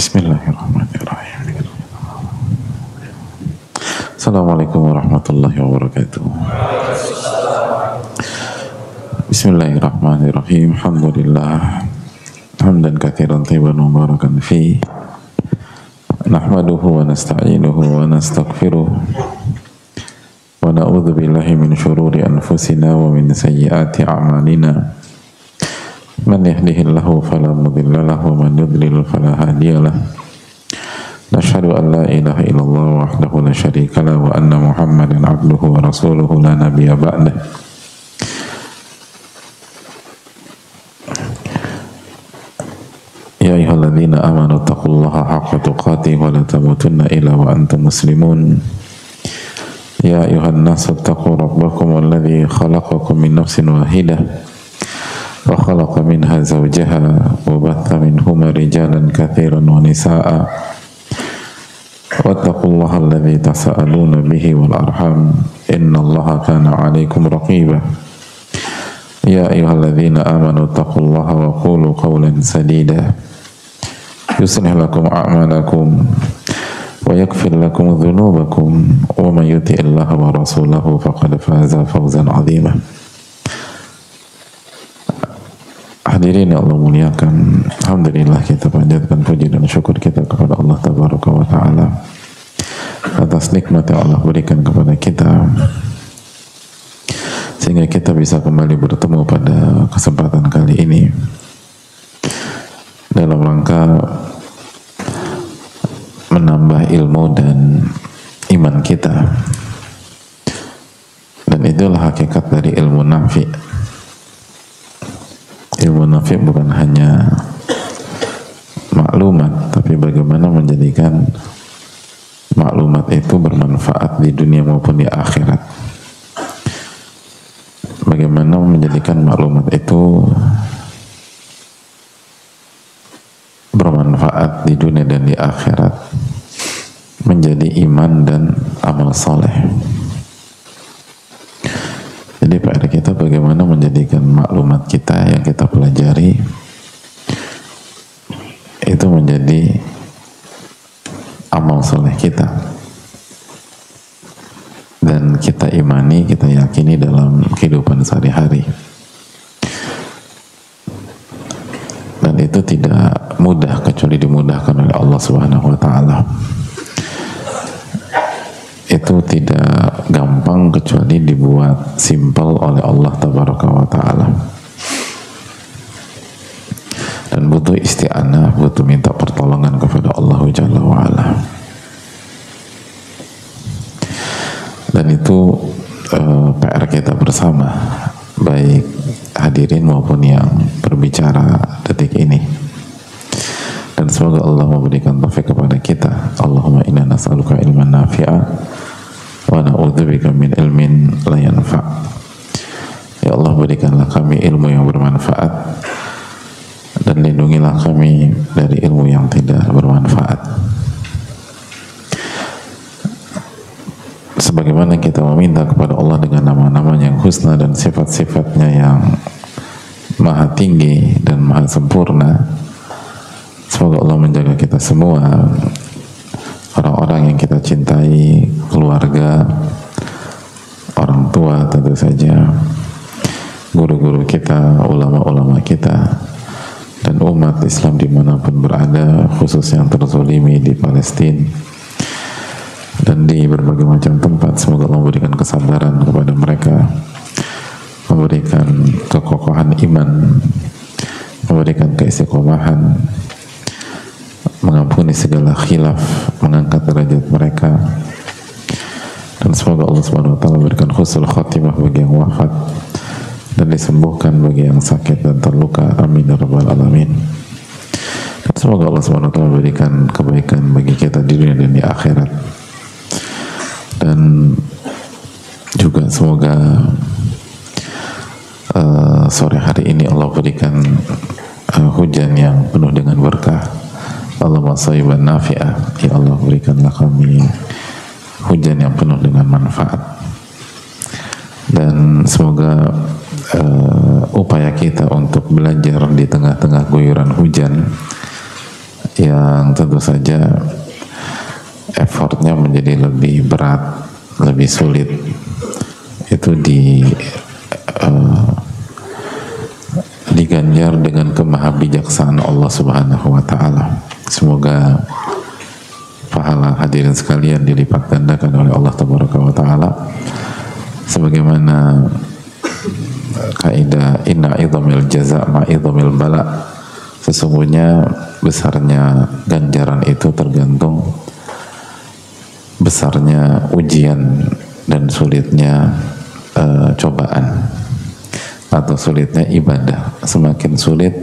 Bismillahirrahmanirrahim. Assalamualaikum warahmatullahi wabarakatuh. Bismillahirrahmanirrahim. Alhamdulillah hamdan katsiran thayyiban mubarakan fi. Nahmaduhu wa nasta'inuhu wa nastaghfiruh. Wa na'udzu billahi min syururi anfusina wa min sayyiati a'malina. Man yahdihillahu fala mudilla lahu wa man yudlil fala hadiya lahu. Nashhadu an la ilaha illallah wahdahu la syarika lahu wa anna Muhammadan abduhu wa rasuluhu la nabiyya ba'dah. Ya ayyuhalladzina amanu taqullaha haqqa tuqatih wa la tamutunna illa wa antum muslimun. Ya ayyuhan nasu taqu rabbakum alladzi khalaqakum min nafsin wahidah wa khalaqa minha zawjaha wa batha minhuma rijalan katsiran wa nisaa'a wattaqullaha alladzi tasaaluna bihi wal arham innallaha kana 'alaikum raqiba. Ya ayyuhalladzina amanu taqullaha wa qulu qawlan sadida yuslih lakum a'malakum wa yaghfir lakum dhunubakum wa man yuti'illaha wa rasulahu faqad faza fawzan 'azima. Hadirin yang Allah muliakan, alhamdulillah kita panjatkan puji dan syukur kita kepada Allah Tabaraka wa Ta'ala atas nikmat yang Allah berikan kepada kita sehingga kita bisa kembali bertemu pada kesempatan kali ini dalam rangka menambah ilmu dan iman kita, dan itulah hakikat dari ilmu nafi'. Ilmu nafi' bukan hanya maklumat, tapi bagaimana menjadikan maklumat itu bermanfaat di dunia maupun di akhirat. Bagaimana menjadikan maklumat itu bermanfaat di dunia dan di akhirat, menjadi iman dan amal soleh. Jadi PR kita bagaimana menjadikan maklumat kita yang kita pelajari itu menjadi amal soleh kita, dan kita imani, kita yakini dalam kehidupan sehari-hari. Dan itu tidak mudah kecuali dimudahkan oleh Allah Subhanahu wa Ta'ala. Itu tidak gampang kecuali dibuat simpel oleh Allah Tabaraka wa Ta'ala, dan butuh isti'anah, butuh minta pertolongan kepada Allah Jalla wa Ala. Dan itu PR kita bersama, baik hadirin maupun yang berbicara detik ini. Dan semoga Allah memberikan taufik kepada kita. Allahumma inna nas'aluka ilman nafi'a wa na'udzubika min ilmin la yanfa'. Ya Allah, berikanlah kami ilmu yang bermanfaat dan lindungilah kami dari ilmu yang tidak bermanfaat. Sebagaimana kita meminta kepada Allah dengan nama-namanya yang husna dan sifat-sifatnya yang maha tinggi dan maha sempurna, semoga Allah menjaga kita semua, orang-orang yang kita cintai, keluarga, orang tua tentu saja, guru-guru kita, ulama-ulama kita, dan umat Islam dimanapun berada, khusus yang terzolimi di Palestina dan di berbagai macam tempat. Semoga Allah memberikan kesabaran kepada mereka, memberikan kekokohan iman, memberikan keistiqomahan, mengampuni segala khilaf, mengangkat derajat mereka, dan semoga Allah Subhanahu wa Ta'ala memberikan husnul khatimah bagi yang wafat dan disembuhkan bagi yang sakit dan terluka. Amin ya rabbal alamin. Dan semoga Allah Subhanahu wa Ta'ala memberikan kebaikan bagi kita di dunia dan di akhirat. Dan juga semoga sore hari ini Allah berikan hujan yang penuh dengan berkah. Allahumma shayyiban nafi'ah. Ya Allah, berikanlah kami hujan yang penuh dengan manfaat. Dan semoga upaya kita untuk belajar di tengah-tengah guyuran hujan yang tentu saja effortnya menjadi lebih berat, lebih sulit, itu diganjar dengan kemahabijaksanaan Allah Subhanahu wa Ta'ala. Semoga pahala hadirin sekalian dilipat gandakan oleh Allah Tabaraka wa Ta'ala, sebagaimana kaidah inna idhamil jaza ma idhamil bala, sesungguhnya besarnya ganjaran itu tergantung besarnya ujian dan sulitnya cobaan atau sulitnya ibadah. Semakin sulit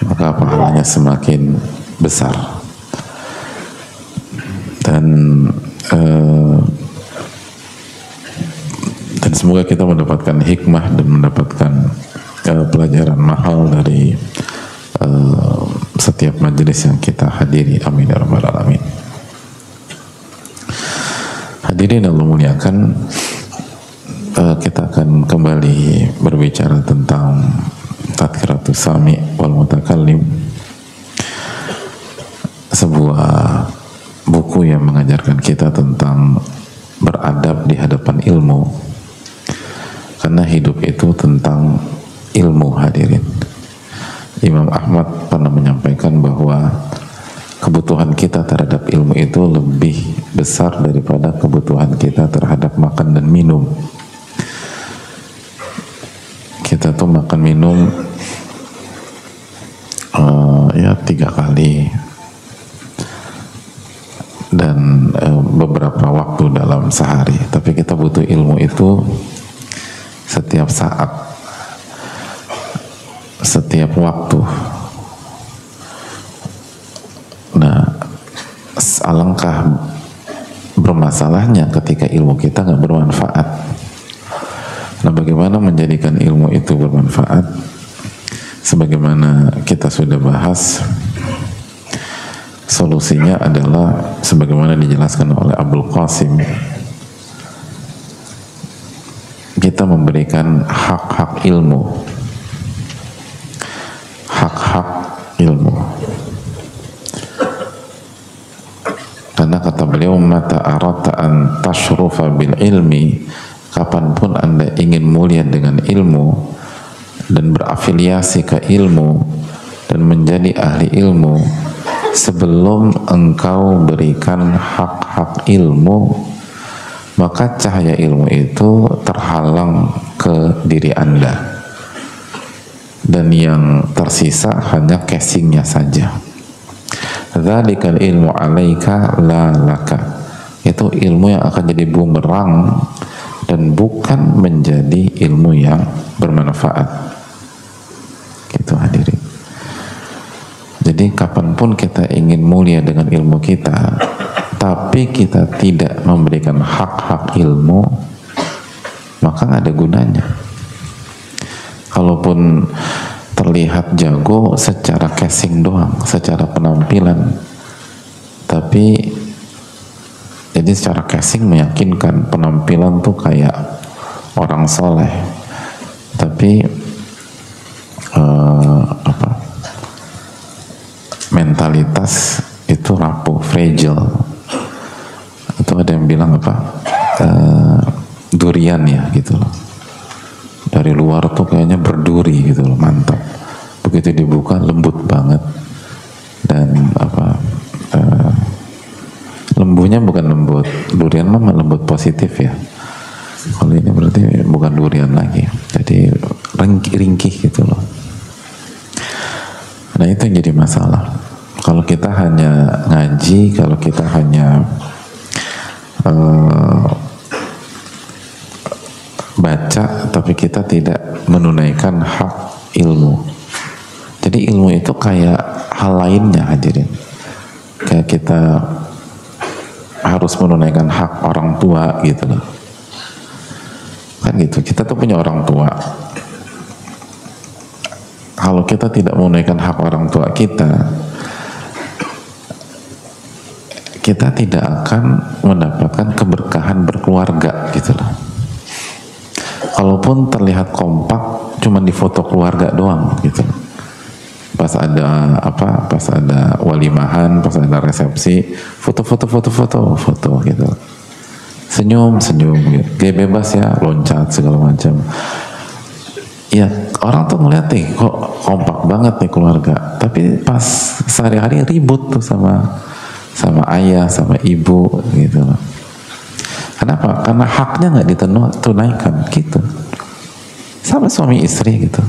maka pahalanya semakin besar. Dan semoga kita mendapatkan hikmah dan mendapatkan pelajaran mahal dari setiap majelis yang kita hadiri. Amin ya rabbal alamin. Hadirin Allah muliakan, kita akan kembali berbicara tentang Tadhkiratus Sami' wal Mutakallim, sebuah buku yang mengajarkan kita tentang beradab di hadapan ilmu, karena hidup itu tentang ilmu. Hadirin, Imam Ahmad pernah menyampaikan bahwa kebutuhan kita terhadap ilmu itu lebih besar daripada kebutuhan kita terhadap makan dan minum. Kita tuh makan minum ya 3 kali dan beberapa waktu dalam sehari, tapi kita butuh ilmu itu setiap saat, setiap waktu. Nah, alangkah bermasalahnya ketika ilmu kita nggak bermanfaat. Nah, bagaimana menjadikan ilmu itu bermanfaat? Sebagaimana kita sudah bahas, solusinya adalah sebagaimana dijelaskan oleh Abdul Qasim, kita memberikan hak-hak ilmu, hak-hak ilmu. Karena kata beliau, mata arata an tashrufa bil ilmi, kapanpun Anda ingin mulia dengan ilmu dan berafiliasi ke ilmu dan menjadi ahli ilmu, sebelum engkau berikan hak-hak ilmu, maka cahaya ilmu itu terhalang ke diri Anda dan yang tersisa hanya casingnya saja. Dzalikal ilmu alaika la laka, itu ilmu yang akan jadi bumerang dan bukan menjadi ilmu yang bermanfaat. Gitu hadirin. Jadi kapanpun kita ingin mulia dengan ilmu kita, tapi kita tidak memberikan hak-hak ilmu, maka nggak ada gunanya. Kalaupun terlihat jago secara casing doang, secara penampilan, tapi jadi secara casing meyakinkan, penampilan tuh kayak orang soleh, tapi mentalitas itu rapuh, fragile. Atau ada yang bilang durian ya gitu loh, dari luar tuh kayaknya berduri gitu loh, mantap, begitu dibuka lembut banget. Dan lembunya bukan lembut durian, mah lembut positif ya. Kalau ini berarti bukan durian lagi, jadi ringkih gitu loh. Nah, itu yang jadi masalah. Kalau kita hanya ngaji, kalau kita hanya baca, tapi kita tidak menunaikan hak ilmu. Jadi ilmu itu kayak hal lainnya hadirin. Kayak kita harus menunaikan hak orang tua gitu loh. Kan gitu, kita tuh punya orang tua. Kalau kita tidak menunaikan hak orang tua kita tidak akan mendapatkan keberkahan berkeluarga gitu loh. Kalaupun terlihat kompak, cuman di foto keluarga doang gitu loh. pas ada pas ada walimahan, pas ada resepsi, foto gitu, senyum gitu. Dia bebas ya, loncat segala macam. Ya orang tuh ngeliat nih kok kompak banget nih keluarga, tapi pas sehari-hari ribut tuh sama ayah, sama ibu gitu. Kenapa? Karena haknya nggak ditunaikan gitu. Sama suami istri gitu.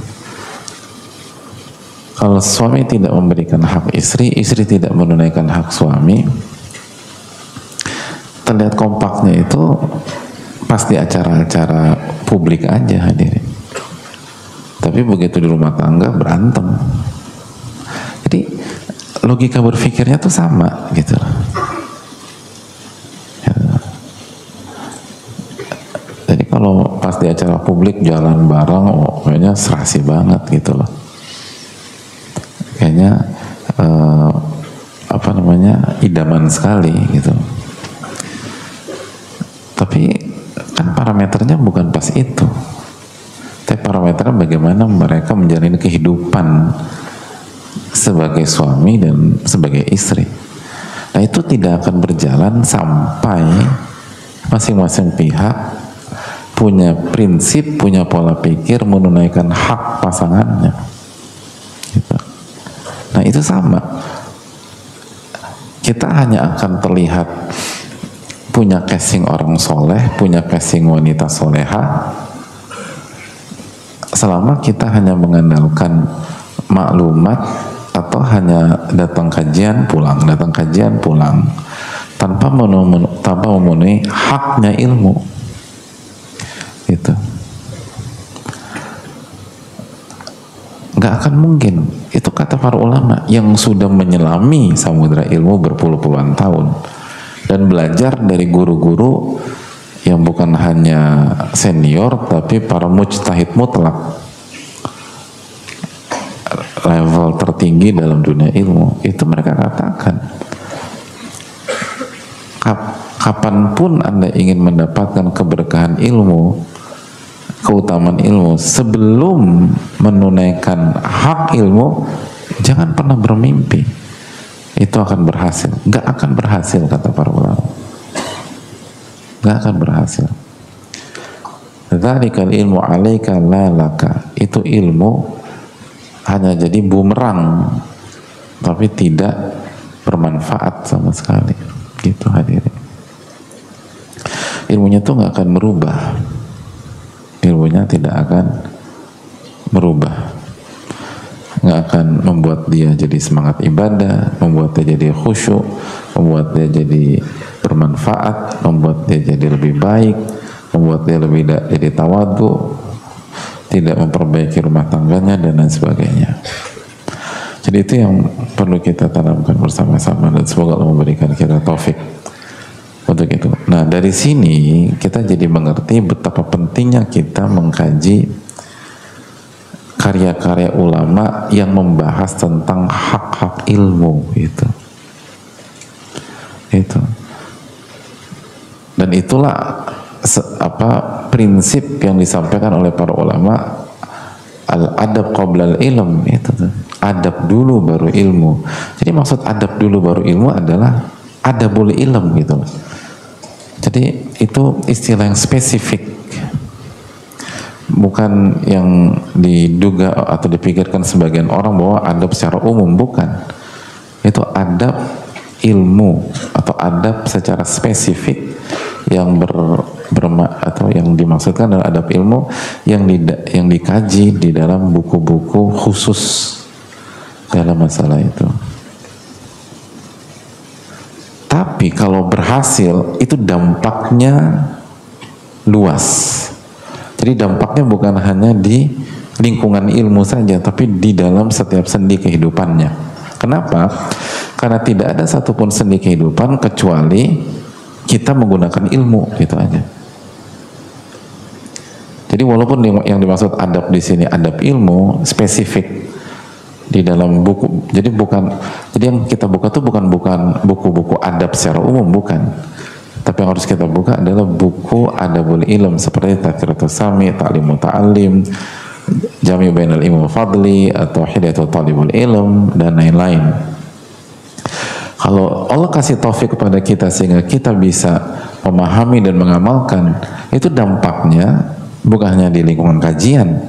Kalau suami tidak memberikan hak istri, istri tidak menunaikan hak suami, terlihat kompaknya itu pas di acara-acara publik aja hadirin. Tapi begitu di rumah tangga berantem. Jadi logika berpikirnya tuh sama gitu. Jadi kalau pas di acara publik jalan bareng, kayaknya serasi banget gitu loh. Kayaknya idaman sekali gitu. Tapi kan parameternya bukan pas itu. Tapi parameternya bagaimana mereka menjalani kehidupan sebagai suami dan sebagai istri. Nah itu tidak akan berjalan sampai masing-masing pihak punya prinsip, punya pola pikir menunaikan hak pasangannya gitu. Nah itu sama, kita hanya akan terlihat punya casing orang soleh, punya casing wanita soleha selama kita hanya mengandalkan maklumat atau hanya datang kajian pulang tanpa memenuhi haknya ilmu gitu. Nggak akan mungkin. Itu kata para ulama yang sudah menyelami samudra ilmu berpuluh-puluhan tahun dan belajar dari guru-guru yang bukan hanya senior tapi para mujtahid mutlak, level tertinggi dalam dunia ilmu. Itu mereka katakan, kapanpun Anda ingin mendapatkan keberkahan ilmu, keutamaan ilmu, sebelum menunaikan hak ilmu, jangan pernah bermimpi itu akan berhasil. Gak akan berhasil, kata para ulama. Gak akan berhasil. Dzalikal ilmu 'alaika la laka. Itu ilmu hanya jadi bumerang, tapi tidak bermanfaat sama sekali. Gitu hadirin. Ilmunya tuh gak akan berubah. Ilmunya tidak akan berubah, nggak akan membuat dia jadi semangat ibadah, membuat dia jadi khusyuk, membuat dia jadi bermanfaat, membuat dia jadi lebih baik, membuat dia lebih jadi tawadhu, tidak memperbaiki rumah tangganya dan lain sebagainya. Jadi itu yang perlu kita tanamkan bersama-sama dan semoga Allah memberikan kita taufik untuk itu. Nah dari sini kita jadi mengerti betapa pentingnya kita mengkaji karya-karya ulama yang membahas tentang hak-hak ilmu itu. Dan itulah prinsip yang disampaikan oleh para ulama, al-adab qoblal ilm, itu tuh. Adab dulu baru ilmu. Jadi maksud adab dulu baru ilmu adalah adabul ilm gitu. Jadi itu istilah yang spesifik, bukan yang diduga atau dipikirkan sebagian orang bahwa adab secara umum, bukan. Itu adab ilmu atau adab secara spesifik yang atau yang dimaksudkan adalah adab ilmu yang dikaji di dalam buku-buku khusus dalam masalah itu. Tapi kalau berhasil itu dampaknya luas. Jadi dampaknya bukan hanya di lingkungan ilmu saja, tapi di dalam setiap sendi kehidupannya. Kenapa? Karena tidak ada satupun sendi kehidupan kecuali kita menggunakan ilmu, gitu aja. Jadi walaupun yang dimaksud adab di sini adab ilmu spesifik di dalam buku, jadi yang kita buka tuh bukan buku-buku adab secara umum, bukan. Tapi yang harus kita buka adalah buku adabul ilm seperti Tadhkiratus Sami, Ta'lim Muta'allim, jami bainal ilmi wa fadli, atau hidayatul talibul ilm, dan lain-lain. Kalau Allah kasih taufik kepada kita sehingga kita bisa memahami dan mengamalkan, itu dampaknya bukan hanya di lingkungan kajian,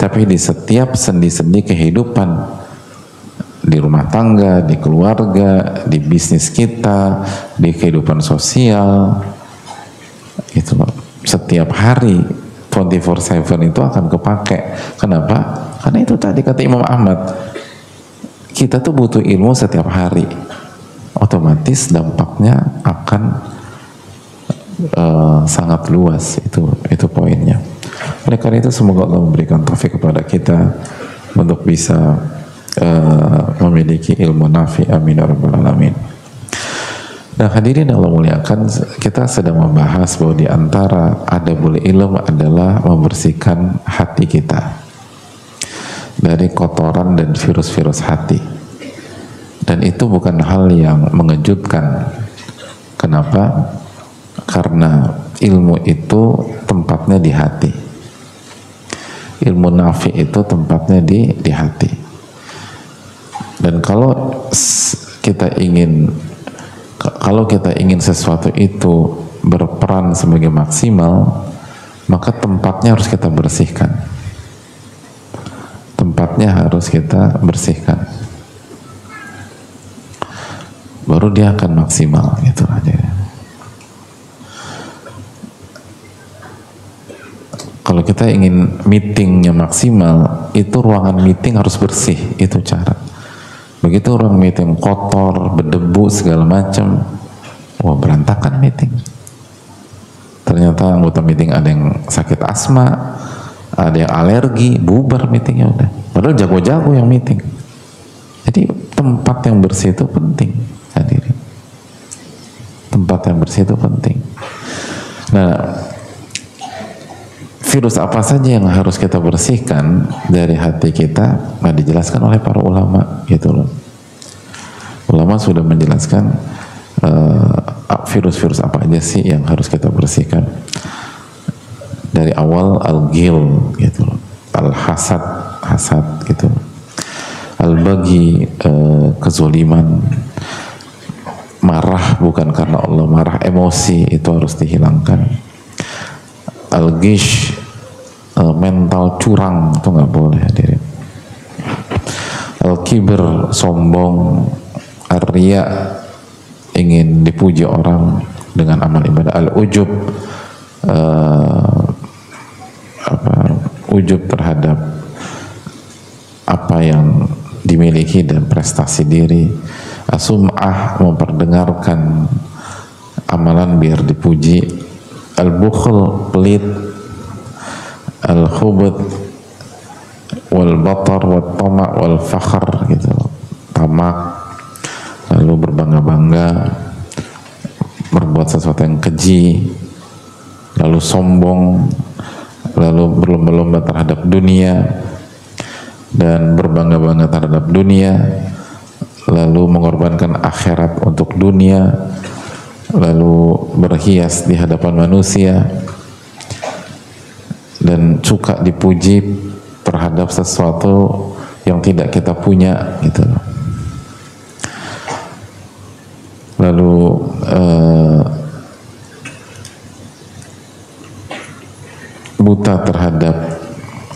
tapi di setiap sendi-sendi kehidupan, di rumah tangga, di keluarga, di bisnis kita, di kehidupan sosial. Itu setiap hari 24/7 itu akan kepake. Kenapa? Karena itu tadi kata Imam Ahmad, kita tuh butuh ilmu setiap hari, otomatis dampaknya akan sangat luas. Itu poinnya. Oleh karena itu semoga Allah memberikan taufik kepada kita untuk bisa memiliki ilmu nafi, amin ya rabbal alamin. Nah hadirin Allah muliakan, kita sedang membahas bahwa di antara adabul ilm adalah membersihkan hati kita dari kotoran dan virus-virus hati. Dan itu bukan hal yang mengejutkan. Kenapa? Karena ilmu itu tempatnya di hati. Ilmu nafi itu tempatnya di hati. Dan kalau kita ingin sesuatu itu berperan sebagai maksimal, maka tempatnya harus kita bersihkan. Tempatnya harus kita bersihkan. Baru dia akan maksimal, gitu aja. Kalau kita ingin meetingnya maksimal, itu ruangan meeting harus bersih, itu cara. Begitu ruang meeting kotor, berdebu segala macam, wah berantakan meeting. Ternyata anggota meeting ada yang sakit asma, ada yang alergi, bubar meetingnya udah. Padahal jago-jago yang meeting. Jadi tempat yang bersih itu penting, hadirin. Tempat yang bersih itu penting. Nah, virus apa saja yang harus kita bersihkan dari hati kita, nah dijelaskan oleh para ulama, gitu loh. Ulama sudah menjelaskan virus-virus apa aja sih yang harus kita bersihkan. Dari awal al-ghil, gitu loh, al-hasad, hasad, gitu, al-baghi, kezoliman, marah bukan karena Allah, marah emosi itu harus dihilangkan, al-gish, mental curang itu nggak boleh, hadirin. Al-kibr, sombong, ar-riya, ingin dipuji orang dengan amal ibadah, al-ujub, ujub terhadap apa yang dimiliki dan prestasi diri, as-sum'ah, memperdengarkan amalan biar dipuji, al-bukhl, pelit, al-khubut, wal-batar, wal-tama', wal-fakhr, gitu, tamak, lalu berbangga-bangga, berbuat sesuatu yang keji, lalu sombong, lalu berlomba-lomba terhadap dunia dan berbangga-bangga terhadap dunia, lalu mengorbankan akhirat untuk dunia, lalu berhias di hadapan manusia dan suka dipuji terhadap sesuatu yang tidak kita punya, gitu. Lalu buta terhadap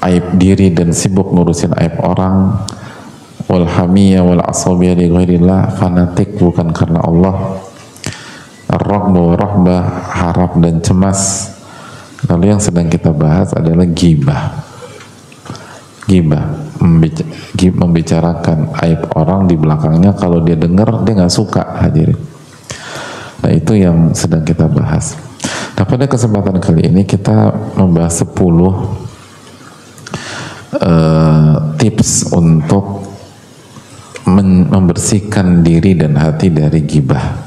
aib diri dan sibuk ngurusin aib orang, wal hamiyah wal asabiyah li ghairillah, fanatik bukan karena Allah, ar-raghbah wa rahbah, harap dan cemas. Lalu yang sedang kita bahas adalah ghibah. Ghibah, membicarakan aib orang di belakangnya, kalau dia dengar dia nggak suka, hadirin. Nah itu yang sedang kita bahas. Nah pada kesempatan kali ini kita membahas 10 tips untuk membersihkan diri dan hati dari ghibah.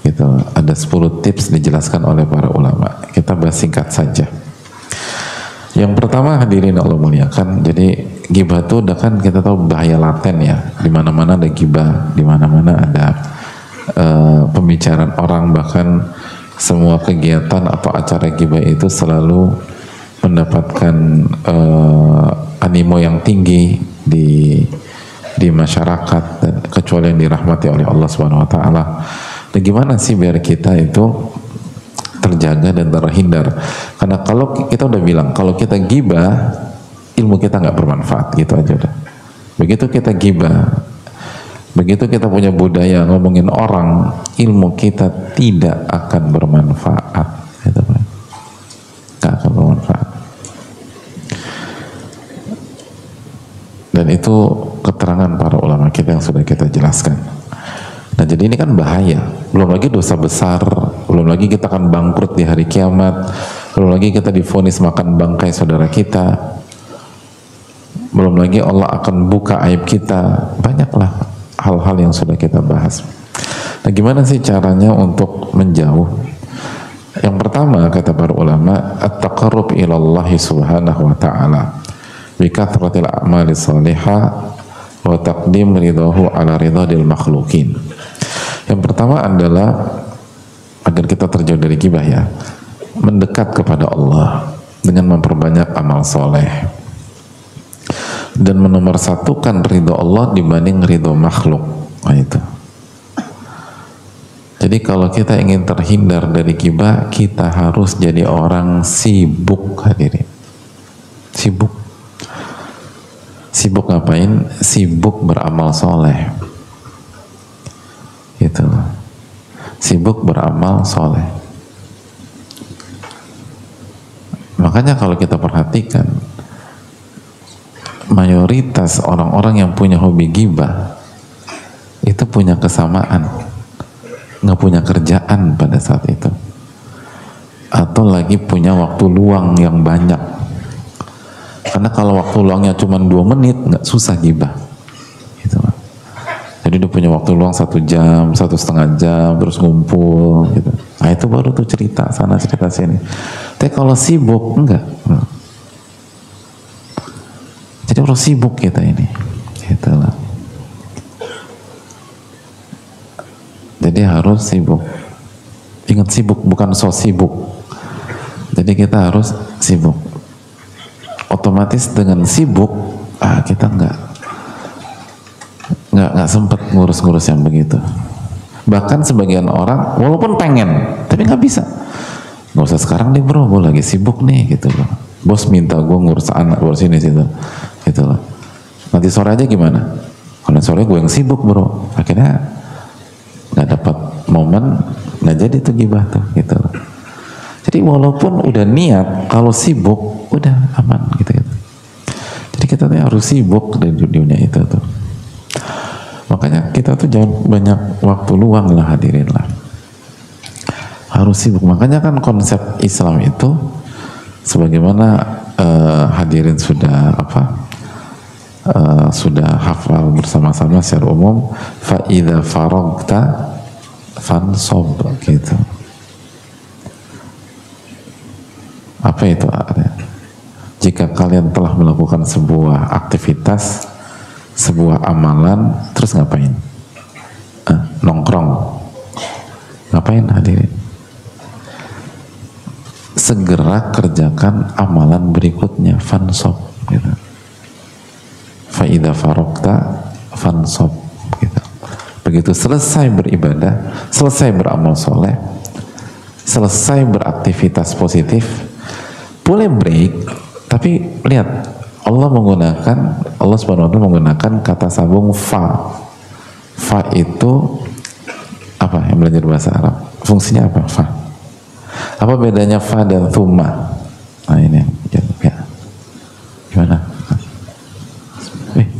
Gitu. Ada 10 tips dijelaskan oleh para ulama. Kita bahas singkat saja. Yang pertama, hadirin Allah muliakan, jadi ghibah itu udah kan kita tahu bahaya laten ya. Di mana-mana ada ghibah, di mana-mana ada pembicaraan orang, bahkan semua kegiatan atau acara ghibah itu selalu mendapatkan animo yang tinggi di masyarakat, dan kecuali yang dirahmati oleh Allah Subhanahu wa taala. Dan gimana sih biar kita itu terjaga dan terhindar? Karena kalau kita udah bilang kalau kita gibah, ilmu kita nggak bermanfaat, gitu aja udah. Begitu kita gibah, begitu kita punya budaya ngomongin orang, ilmu kita tidak akan bermanfaat, gitu kan? Nggak akan bermanfaat. Dan itu keterangan para ulama kita yang sudah kita jelaskan. Nah, jadi ini kan bahaya. Belum lagi dosa besar, belum lagi kita akan bangkrut di hari kiamat, belum lagi kita divonis makan bangkai saudara kita, belum lagi Allah akan buka aib kita. Banyaklah hal-hal yang sudah kita bahas. Nah, gimana sih caranya untuk menjauh? Yang pertama, kata para ulama, at-taqarrub ilallahi subhanahu wa ta'ala bi kathratil a'mali salihah wa taqdim ridahu ala ridadil makhlukin. Yang pertama adalah agar kita terjauh dari ghibah, ya, mendekat kepada Allah dengan memperbanyak amal soleh dan menomorsatukan ridho Allah dibanding ridho makhluk. Nah, itu. Jadi kalau kita ingin terhindar dari ghibah, kita harus jadi orang sibuk, hadirin. Sibuk. Sibuk ngapain? Sibuk beramal soleh. Gitu. Sibuk beramal soleh. Makanya kalau kita perhatikan, mayoritas orang-orang yang punya hobi ghibah itu punya kesamaan, nggak punya kerjaan pada saat itu, atau lagi punya waktu luang yang banyak. Karena kalau waktu luangnya cuma 2 menit, nggak susah ghibah, gitu. Jadi dia punya waktu luang 1 jam, 1,5 jam, terus ngumpul, gitu. Nah, itu baru tuh cerita sana cerita sini. Tapi kalau sibuk, enggak. Jadi harus sibuk kita ini, gitu lah. Jadi harus sibuk. Ingat, sibuk bukan so sibuk. Jadi kita harus sibuk. Otomatis dengan sibuk, kita nggak sempat ngurus-ngurus yang begitu. Bahkan sebagian orang walaupun pengen, tapi nggak bisa. Nggak usah sekarang nih bro, gue lagi sibuk nih, gitu loh. Bos minta gue ngurus anak, ngurus ini situ, gitu loh. Nanti sore aja gimana? Karena sore gue yang sibuk bro. Akhirnya nggak dapat momen, nggak jadi tuh ghibah tuh, gitu loh. Jadi walaupun udah niat, kalau sibuk udah aman, gitu. Jadi kita tuh harus sibuk dari dunia itu tuh. Makanya kita tuh jangan banyak waktu luang lah, hadirin lah. Harus sibuk. Makanya kan konsep Islam itu, sebagaimana hadirin sudah sudah hafal bersama-sama secara umum, fa idza faragta fansob, gitu. Apa itu artinya? Jika kalian telah melakukan sebuah aktivitas, sebuah amalan, terus ngapain? Nongkrong. Ngapain, hadirin? Segera kerjakan amalan berikutnya, fansob, gitu. Fa idza faragta fansob, gitu. Begitu selesai beribadah, selesai beramal soleh, selesai beraktivitas positif, boleh break, tapi lihat Allah Subhanahu wa ta'ala menggunakan kata sabung fa. Fa itu apa yang belajar bahasa Arab? Fungsinya apa fa? Apa bedanya fa dan thumma? Nah ini ya. Gimana?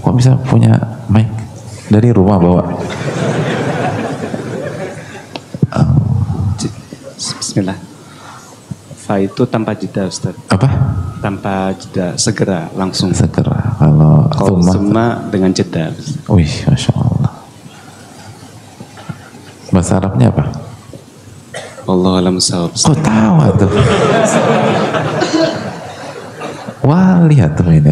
Kok bisa punya mic dari rumah bawa? Bismillah. Fa itu tanpa jeda, Ustaz. Apa? Tanpa jeda, segera, langsung. Segera. Kalau thumma dengan jeda. Wih, Masya Allah. Bahasa Arabnya apa? Allah alam sawab. Kok tahu tuh? Wah, lihat tuh ini.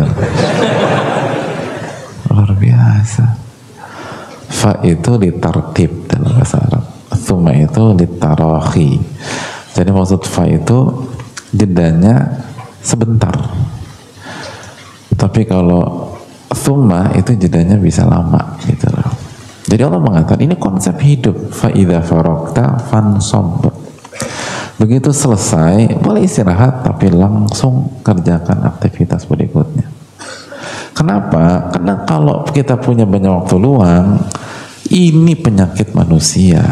Luar biasa. Fa itu ditartib dalam bahasa Arab. Thumma itu ditarahi. Jadi maksud fa itu jedanya sebentar. Tapi kalau thumma itu jedanya bisa lama gitu loh. Jadi Allah mengatakan ini konsep hidup. Fa idza faragta fansob. Begitu selesai boleh istirahat tapi langsung kerjakan aktivitas berikutnya. Kenapa? Karena kalau kita punya banyak waktu luang, ini penyakit manusia.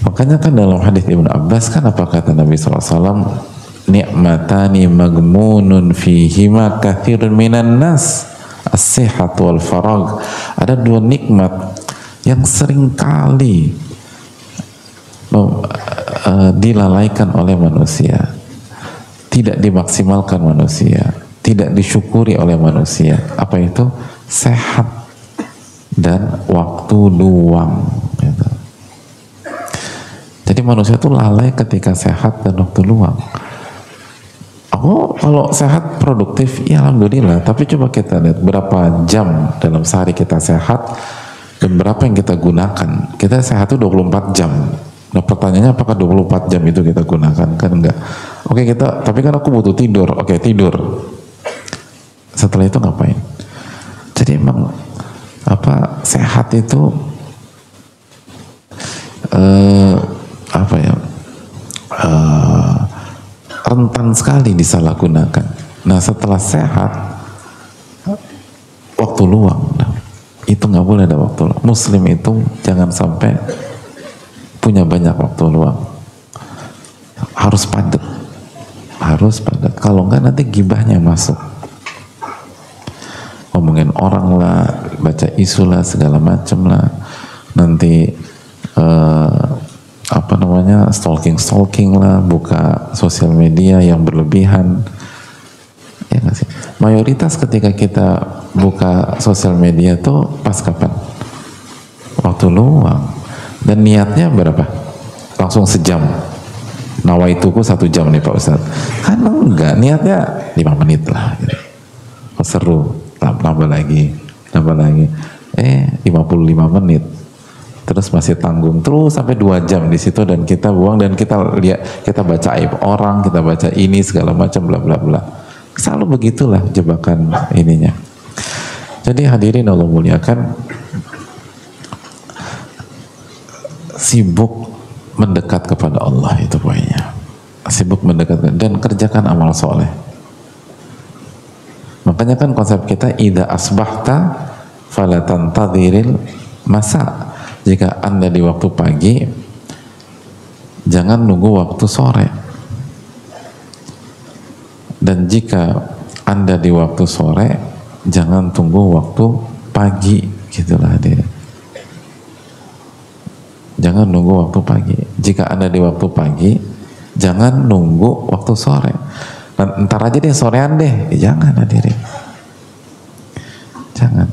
Makanya kan dalam hadis Ibnu Abbas kan apa kata Nabi SAW? Ni'matani magmunun fihima kathirun minan nas, as-sihat wal farag. Ada dua nikmat yang sering kali dilalaikan oleh manusia, tidak dimaksimalkan manusia, tidak disyukuri oleh manusia. Apa itu? Sehat dan waktu luang gitu. Jadi manusia itu lalai ketika sehat dan waktu luang. Aku kalau sehat produktif, ya alhamdulillah. Tapi coba kita lihat berapa jam dalam sehari kita sehat dan berapa yang kita gunakan. Kita sehat itu 24 jam. Nah pertanyaannya apakah 24 jam itu kita gunakan? Kan enggak. Oke kita, tapi kan aku butuh tidur. Oke tidur. Setelah itu ngapain? Jadi emang apa sehat itu apa ya? Rentan sekali disalahgunakan. Nah setelah sehat waktu luang, nah, itu nggak boleh ada waktu luang. Muslim itu jangan sampai punya banyak waktu luang. Harus padat, harus padat. Kalau nggak nanti gibahnya masuk. Ngomongin orang lah, baca isu lah, segala macem lah. Nanti apa namanya stalking lah, buka sosial media yang berlebihan, ya nggak sih? Mayoritas ketika kita buka sosial media tuh pas kapan? Waktu luang. Dan niatnya berapa? Langsung sejam. Nawaituku 1 jam nih Pak Ustadz. Kan enggak, niatnya 5 menit lah. Gitu. Oh, seru, nambah lagi. 55 menit. Terus masih tanggung terus sampai 2 jam di situ dan kita buang dan kita lihat, kita baca aib orang, kita baca ini segala macam bla bla bla. Selalu begitulah jebakan ininya. Jadi hadirin Allah muliakan, sibuk mendekat kepada Allah itu poinnya. Sibuk mendekat dan kerjakan amal soleh. Makanya kan konsep kita idza asbahta fala tantadhiril masa. Jika Anda di waktu pagi, jangan nunggu waktu sore. Dan jika Anda di waktu sore, jangan tunggu waktu pagi, gitulah dia. Jangan nunggu waktu pagi. Jika Anda di waktu pagi, jangan nunggu waktu sore. Dan ntar aja deh, sorean deh. Jangan hadirin. Jangan.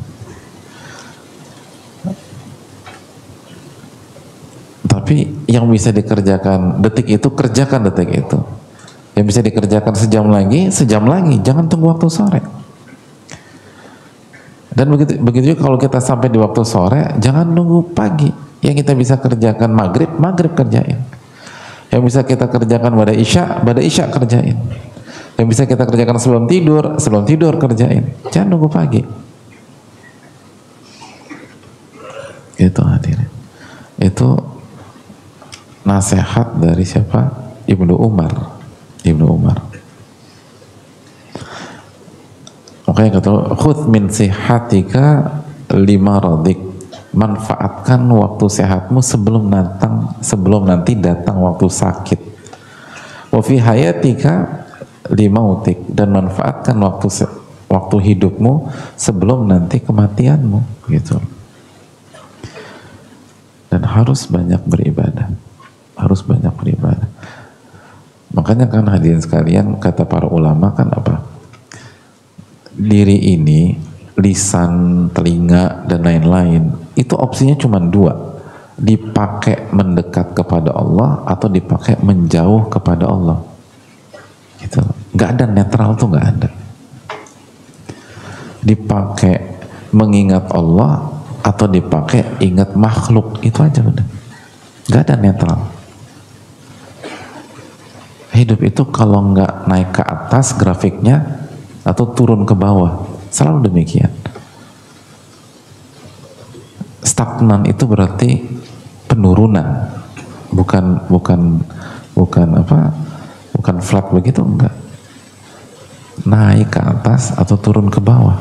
Tapi yang bisa dikerjakan detik itu, kerjakan detik itu. Yang bisa dikerjakan sejam lagi, jangan tunggu waktu sore. Dan begitu juga kalau kita sampai di waktu sore, jangan nunggu pagi. Yang kita bisa kerjakan maghrib kerjain. Yang bisa kita kerjakan pada isya kerjain. Yang bisa kita kerjakan sebelum tidur kerjain. Jangan nunggu pagi. Itu hadirin. Itu nasihat dari siapa? Ibnu Umar. Makanya kata khudh min sihatika lima radik, manfaatkan waktu sehatmu sebelum nanti datang waktu sakit. Wa fi hayatika limautik, dan manfaatkan waktu hidupmu sebelum nanti kematianmu, gitu. Dan harus banyak beribadah. Makanya kan hadirin sekalian, kata para ulama kan apa? Diri ini, lisan, telinga, dan lain-lain, itu opsinya cuma 2. Dipakai mendekat kepada Allah atau dipakai menjauh kepada Allah. Gitu. Gak ada netral tuh, gak ada. Dipakai mengingat Allah atau dipakai ingat makhluk, itu aja udah. Gak ada netral. hidup itu kalau nggak naik ke atas grafiknya atau turun ke bawah, selalu demikian. Stagnan itu berarti penurunan, bukan flat begitu, enggak. Naik ke atas atau turun ke bawah,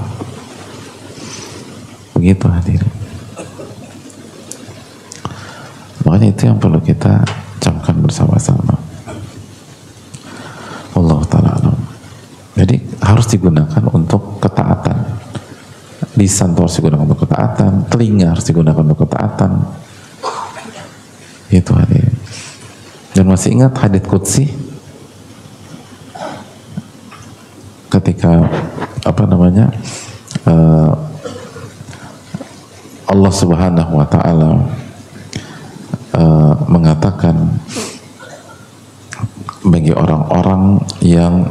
begitu hadirin. Makanya itu yang perlu kita camkan bersama-sama. Allah Ta'ala alam. Jadi harus digunakan untuk ketaatan. Lisan harus digunakan untuk ketaatan, telinga harus digunakan untuk ketaatan. Itu hadirin. Dan masih ingat hadits qudsi ketika Allah Subhanahu wa Ta'ala mengatakan bagi orang-orang yang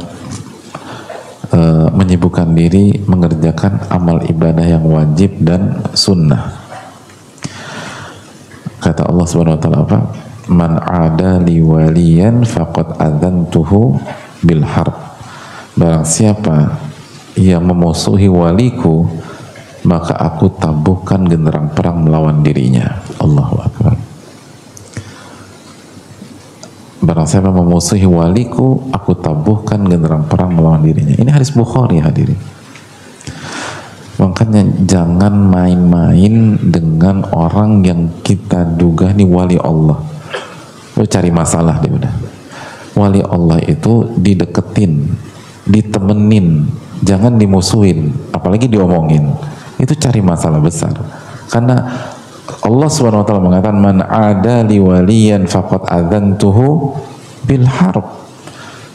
menyibukkan diri mengerjakan amal ibadah yang wajib dan sunnah, kata Allah Subhanahu wa Ta'ala apa? Man ada li waliyan faqad adzantuhu bil harb. Barang siapa yang memusuhi waliku, maka aku tabuhkan genderang perang melawan dirinya. Allahu Akbar. Barang siapa memusuhi waliku, aku tabuhkan genderang perang melawan dirinya. Ini hadis Bukhari hadirin. Makanya jangan main-main dengan orang yang kita duga ini wali Allah. Lu cari masalah deh udah. Wali Allah itu dideketin, ditemenin, jangan dimusuhin, apalagi diomongin. Itu cari masalah besar. Karena Allah SWT mengatakan man ada li waliyan faqad adzantuhu bil harb.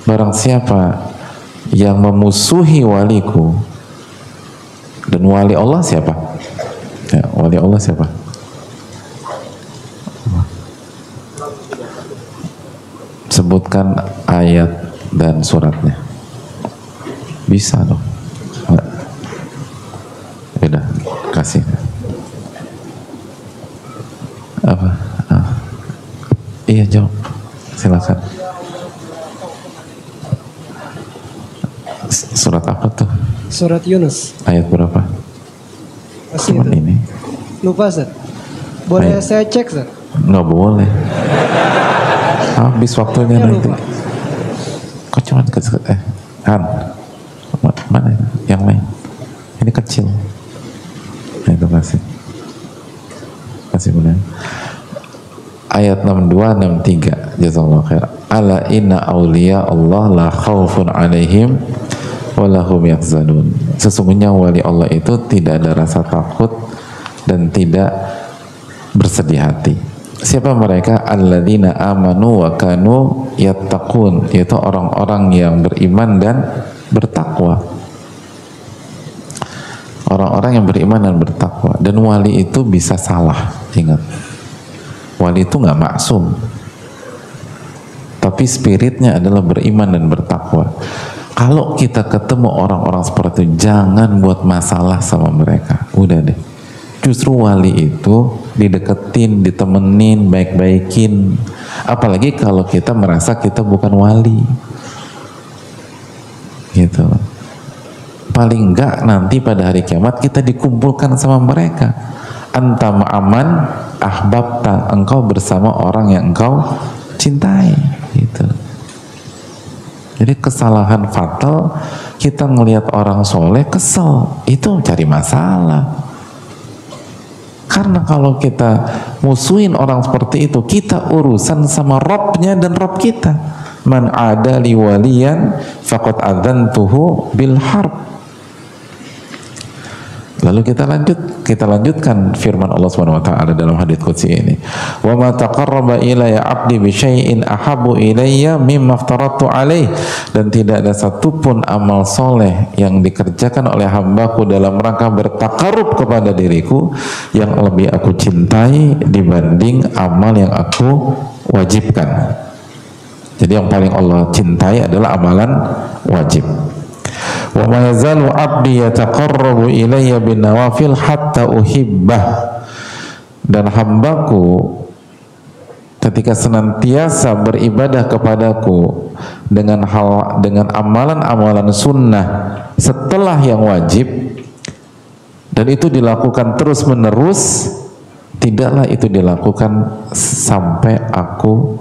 Barang siapa yang memusuhi waliku, dan wali Allah siapa? Ya, wali Allah siapa? Sebutkan ayat dan suratnya. Bisa dong. Udah, kasih. Apa? Iya, jawab. Silakan. Surat apa tuh? Surat Yunus. Ayat berapa? Masih Cuman itu. ini. Lupa, Zat. Boleh Ayat. saya cek, Zat? Nggak boleh. Habis waktunya nanti. Lupa. Kok cuman Han? Mana yang lain? Ini kecil. Nah, itu kasih benar. Ayat 62 63. Jazakallahu khair. Ala inna awliya Allah la khaufun alaihim walahum yahzanun. Sesungguhnya wali Allah itu tidak ada rasa takut dan tidak bersedih hati. Siapa mereka? Alladzina amanu wa kanu yattaqun, yaitu orang-orang yang beriman dan bertakwa. Orang-orang yang beriman dan bertakwa. Dan wali itu bisa salah. Ingat, wali itu nggak maksum, tapi spiritnya adalah beriman dan bertakwa. Kalau kita ketemu orang-orang seperti itu, jangan buat masalah sama mereka. Udah deh. Justru wali itu dideketin, ditemenin, baik-baikin. Apalagi kalau kita merasa kita bukan wali. Gitu. Paling enggak nanti pada hari kiamat kita dikumpulkan sama mereka. Anta ma'aman ahbabta, engkau bersama orang yang engkau cintai. Gitu. Jadi kesalahan fatal kita ngelihat orang soleh kesel, itu cari masalah. Karena kalau kita musuhin orang seperti itu, kita urusan sama Robnya dan Rob kita. Man ada li waliyan faqad adzantuhu bil harb. Lalu kita lanjutkan firman Allah Subhanahu wa taala dalam hadits qudsi ini. Wa ma taqarraba ilayya 'abdi bi syai'in ahabbu ilayya mimma aftaratu alaih. Dan tidak ada satupun amal soleh yang dikerjakan oleh hambaku dalam rangka bertakarub kepada diriku yang lebih aku cintai dibanding amal yang aku wajibkan. Jadi yang paling Allah cintai adalah amalan wajib. Wa ma yazalu 'abdi yataqarrabu ilayya bin nawafil hatta uhibbah. Dan hambaku ketika senantiasa beribadah kepadaku dengan amalan-amalan sunnah setelah yang wajib, dan itu dilakukan terus menerus, tidaklah itu dilakukan sampai aku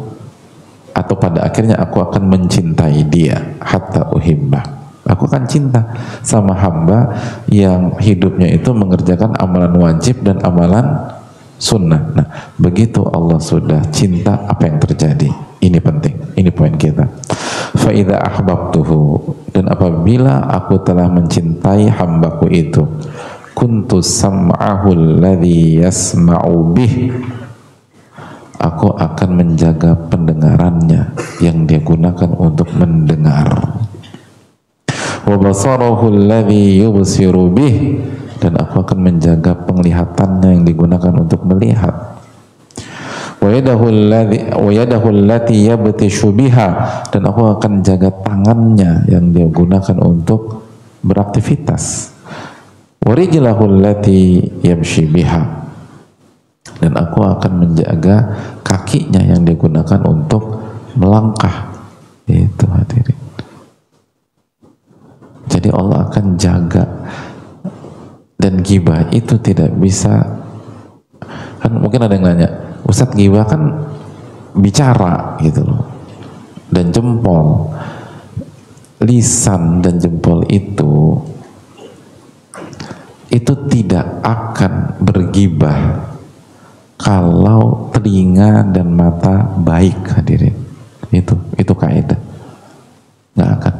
atau pada akhirnya aku akan mencintai dia, hatta uhibbah. Aku akan cinta sama hamba yang hidupnya itu mengerjakan amalan wajib dan amalan sunnah. Nah, begitu Allah sudah cinta, apa yang terjadi? Ini penting, ini poin kita. Fa idza ahbabtuhu, dan apabila aku telah mencintai hambaku itu, kuntu sam'ahu alladhi yasma'u bih, aku akan menjaga pendengarannya yang dia gunakan untuk mendengar. Wa basarahu alladhi yubsiru bih, dan aku akan menjaga penglihatannya yang digunakan untuk melihat. Wa yadahu allati yabtishu biha, dan aku akan jaga tangannya yang dia gunakan untuk beraktivitas. Wa rijlahu allati yamshi biha, dan aku akan menjaga kakinya yang digunakan untuk melangkah. Itu hadirin. Jadi Allah akan jaga. Dan ghibah itu tidak bisa, kan mungkin ada yang nanya, Ustadz, ghibah kan bicara gitu loh, dan jempol, lisan dan jempol itu tidak akan berghibah kalau telinga dan mata baik, hadirin. Itu kaidah, nggak akan.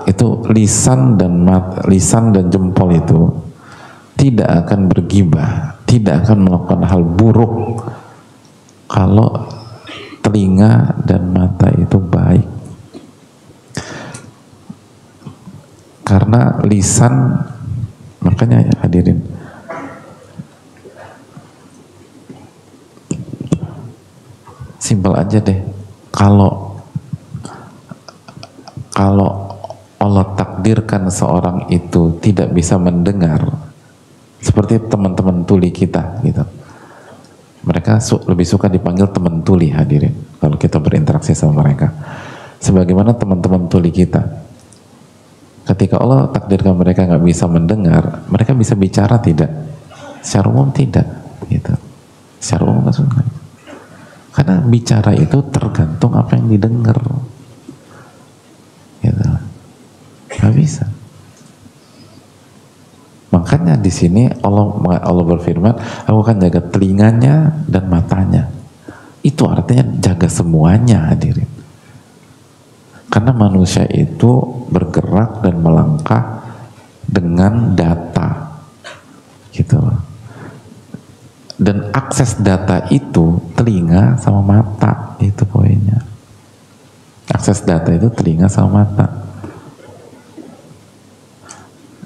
Itu lisan dan jempol itu tidak akan bergibah, tidak akan melakukan hal buruk kalau telinga dan mata itu baik. Karena lisan, makanya hadirin, simpel aja deh, kalau Allah takdirkan seorang itu tidak bisa mendengar, seperti teman-teman tuli kita gitu. Mereka lebih suka dipanggil teman tuli, hadirin, kalau kita berinteraksi sama mereka. Sebagaimana teman-teman tuli kita, ketika Allah takdirkan mereka nggak bisa mendengar, mereka bisa bicara tidak? Secara umum tidak, gitu. Secara umum langsung kan. Karena bicara itu tergantung apa yang didengar, gitu. Nggak bisa. Makanya di sini Allah berfirman, aku akan jaga telinganya dan matanya. Itu artinya jaga semuanya, hadirin. Karena manusia itu bergerak dan melangkah dengan data, gitu. Dan akses data itu telinga sama mata, itu poinnya. Akses data itu telinga sama mata.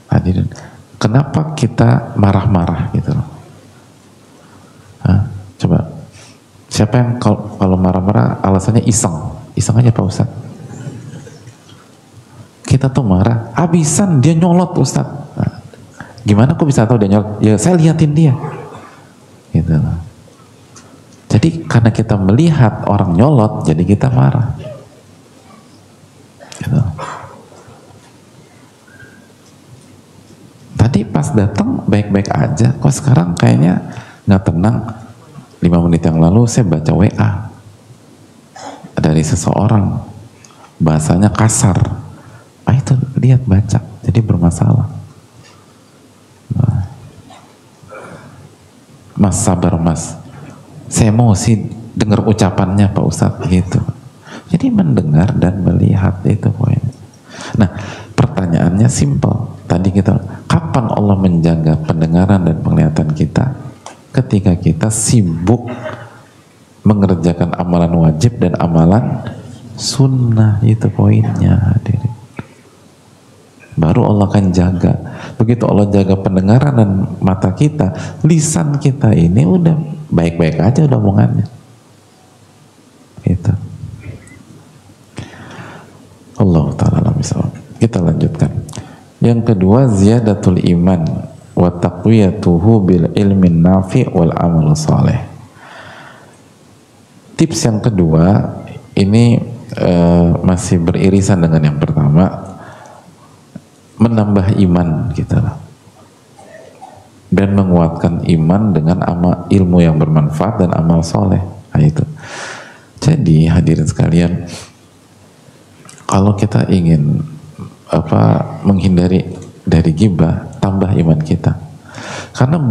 Hadirin, kenapa kita marah-marah gitu loh? Coba, siapa yang kalau marah-marah alasannya iseng aja Pak Ustadz? Kita tuh marah, abisan dia nyolot Ustadz. Nah, gimana kok bisa tahu dia nyolot? Ya saya liatin dia, gitu loh. Jadi karena kita melihat orang nyolot, jadi kita marah, gitu. Tadi pas datang baik-baik aja, kok sekarang kayaknya nggak tenang. 5 menit yang lalu saya baca WA dari seseorang, bahasanya kasar. Itu lihat baca, jadi bermasalah. Mas sabar mas, saya emosi dengar ucapannya Pak Ustadz, gitu. Jadi mendengar dan melihat, itu poin. Nah, pertanyaannya simpel. Tadi kita, kapan Allah menjaga pendengaran dan penglihatan kita? Ketika kita sibuk mengerjakan amalan wajib dan amalan sunnah, itu poinnya, hadirin. Baru Allah akan jaga. Begitu Allah jaga pendengaran dan mata kita, lisan kita ini udah baik-baik aja udah omongannya, gitu. Allah ta'ala alam bisawab. Kita lanjutkan. Yang kedua, ziyadatul iman wa taqwiyatuhu bil ilmin nafi' wal amal salih. Tips yang kedua ini masih beririsan dengan yang pertama, menambah iman gitu loh, dan menguatkan iman dengan ilmu yang bermanfaat dan amal soleh. Nah, itu. Jadi hadirin sekalian, kalau kita ingin menghindari dari ghibah, tambah iman kita. Karena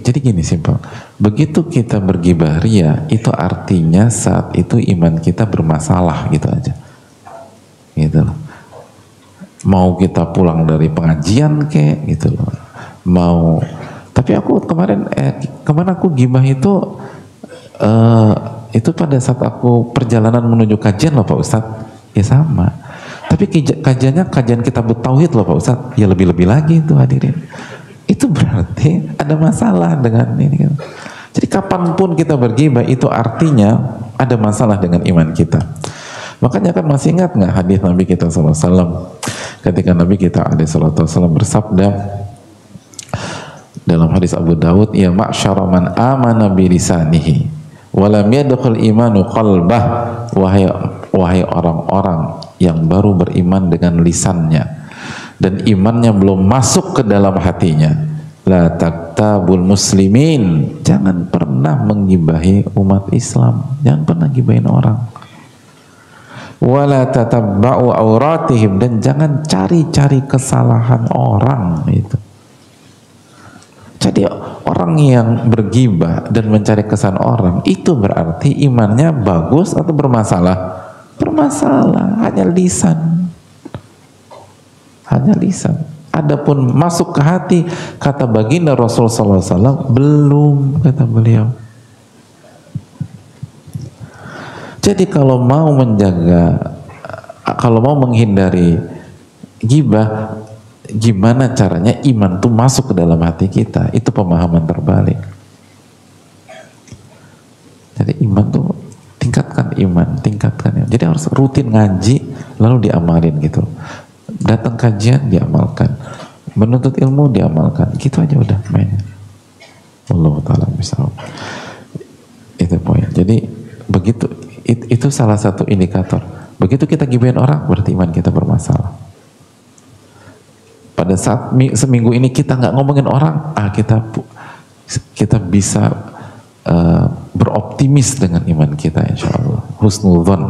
jadi gini simpel, begitu kita berghibah ria, itu artinya saat itu iman kita bermasalah gitu aja, gitu loh. Mau kita pulang dari pengajian kek, gitu loh. Tapi aku kemarin aku ghibah itu pada saat aku perjalanan menuju kajian loh Pak Ustadz, ya sama. Tapi kajian kita bertauhid loh Pak Ustadz, ya lebih-lebih lagi itu hadirin. Itu berarti ada masalah dengan ini. Jadi kapanpun kita berghibah itu artinya ada masalah dengan iman kita. Makanya kan masih ingat nggak hadis Nabi kita SAW ketika Nabi kita SAW bersabda dalam hadis Abu Dawud, ya ma'syara man amana bi lisanihi wa lam yadkhul imanu qalbah, wahai orang-orang yang baru beriman dengan lisannya dan imannya belum masuk ke dalam hatinya, la taktabul muslimin, jangan pernah menggibahi umat Islam, jangan pernah gibahin orang, wala tatabba'u auratihim, dan jangan cari-cari kesalahan orang. Itu jadi orang yang bergibah dan mencari kesalahan orang itu berarti imannya bagus atau bermasalah? Bermasalah, hanya lisan. Hanya lisan. Adapun masuk ke hati, kata baginda Rasulullah SAW, belum, kata beliau. Jadi kalau mau menghindari gibah, gimana caranya iman tuh masuk ke dalam hati kita? Itu pemahaman terbalik. Jadi iman tuh tingkatkan iman. Jadi harus rutin ngaji, lalu diamalin gitu. Datang kajian diamalkan, menuntut ilmu diamalkan, gitu aja udah mainnya. Allah Ta'ala bisa. Itu poin. Jadi begitu, itu salah satu indikator. Begitu kita gibahin orang, berarti iman kita bermasalah. Pada saat seminggu ini kita nggak ngomongin orang, kita bisa beroptimis dengan iman kita, insya Allah. Husnudzon.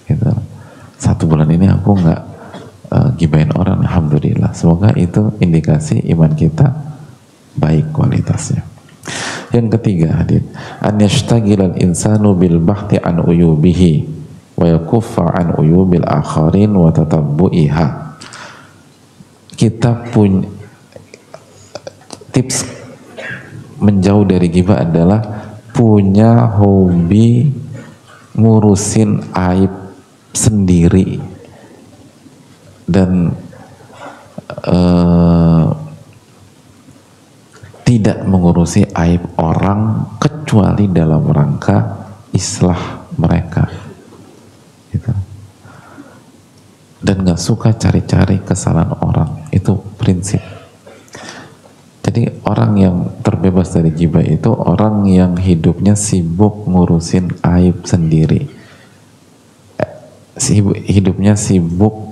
Gitu. 1 bulan ini aku nggak gibahin orang, alhamdulillah. Semoga itu indikasi iman kita baik kualitasnya. Yang ketiga, hadir, an yashtagilal insanu bil bahti an uyubihi wa yakuffa an uyubil akharin wa tatabbu'iha. Kita punya tips menjauh dari ghibah adalah punya hobi ngurusin aib sendiri dan tidak mengurusi aib orang kecuali dalam rangka islah mereka, gitu. Dan gak suka cari-cari kesalahan orang, itu prinsip. Jadi orang yang terbebas dari ghibah itu orang yang hidupnya sibuk ngurusin aib sendiri, hidupnya sibuk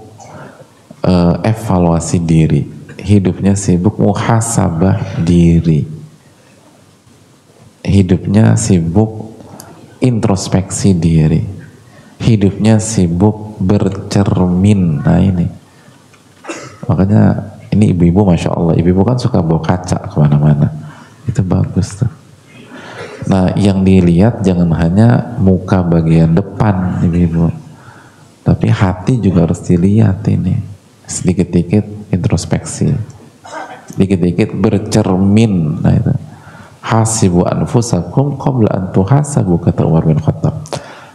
evaluasi diri, hidupnya sibuk muhasabah diri, hidupnya sibuk introspeksi diri, hidupnya sibuk bercermin. Nah ini makanya ini ibu-ibu, masya Allah, ibu-ibu kan suka bawa kaca kemana-mana, itu bagus tuh. Nah yang dilihat jangan hanya muka bagian depan ibu-ibu, tapi hati juga harus dilihat ini. Sedikit-dikit introspeksi, sedikit-dikit bercermin. Nah itu, hasibu anfusakum qabla an tuhasabu, kata Umar bin Khattab.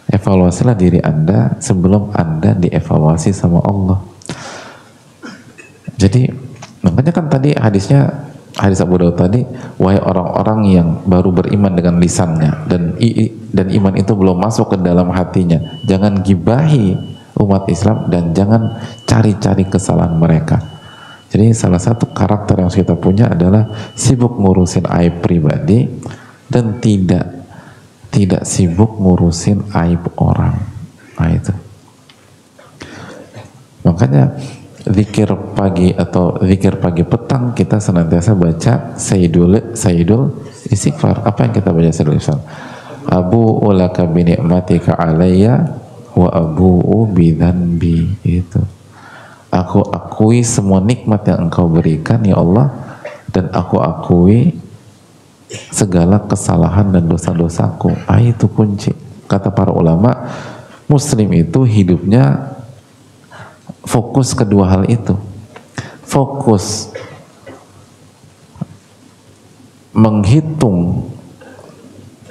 Evaluasilah diri Anda sebelum Anda dievaluasi sama Allah. Jadi makanya kan tadi hadisnya, hadis Abu Dawud tadi, wahai orang-orang yang baru beriman dengan lisannya dan iman itu belum masuk ke dalam hatinya, jangan gibahi umat Islam dan jangan cari-cari kesalahan mereka. Jadi salah satu karakter yang kita punya adalah sibuk ngurusin aib pribadi dan tidak tidak sibuk ngurusin aib orang. Nah itu. Makanya zikir pagi atau zikir pagi petang kita senantiasa baca sayyidul istighfar. Apa yang kita baca sayyidul istighfar? Abu'u laka bi ni'matika alayya wa abu'u bi dhanbi. Itu. Aku akui semua nikmat yang engkau berikan ya Allah, dan aku akui segala kesalahan dan dosa-dosaku. Itu kunci. Kata para ulama, muslim itu hidupnya fokus kedua hal itu. Fokus menghitung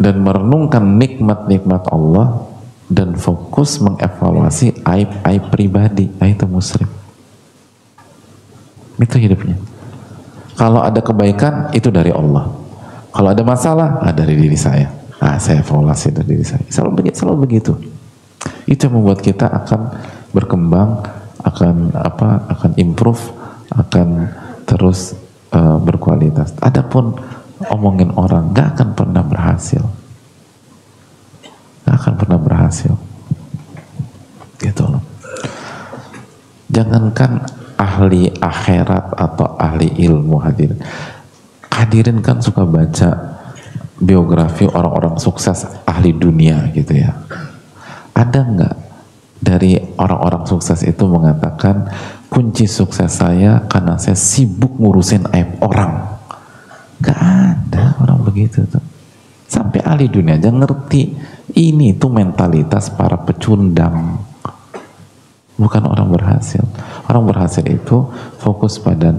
dan merenungkan nikmat-nikmat Allah, dan fokus mengevaluasi aib-aib pribadi. Itu muslim. Itu hidupnya. Kalau ada kebaikan, itu dari Allah. Kalau ada masalah, dari diri saya. Saya evaluasi dari diri saya. Selalu begitu. Itu yang membuat kita akan berkembang, akan improve, akan terus berkualitas. Adapun omongin orang, gak akan pernah berhasil. Gak akan pernah berhasil. Gitu loh. Jangankan ahli akhirat atau ahli ilmu hadirin kan suka baca biografi orang-orang sukses ahli dunia gitu ya. Ada nggak dari orang-orang sukses itu mengatakan kunci sukses saya karena saya sibuk ngurusin aib orang? Gak ada orang begitu tuh. Sampai ahli dunia aja ngerti ini tuh mentalitas para pecundang, bukan orang berhasil. Orang berhasil itu fokus pada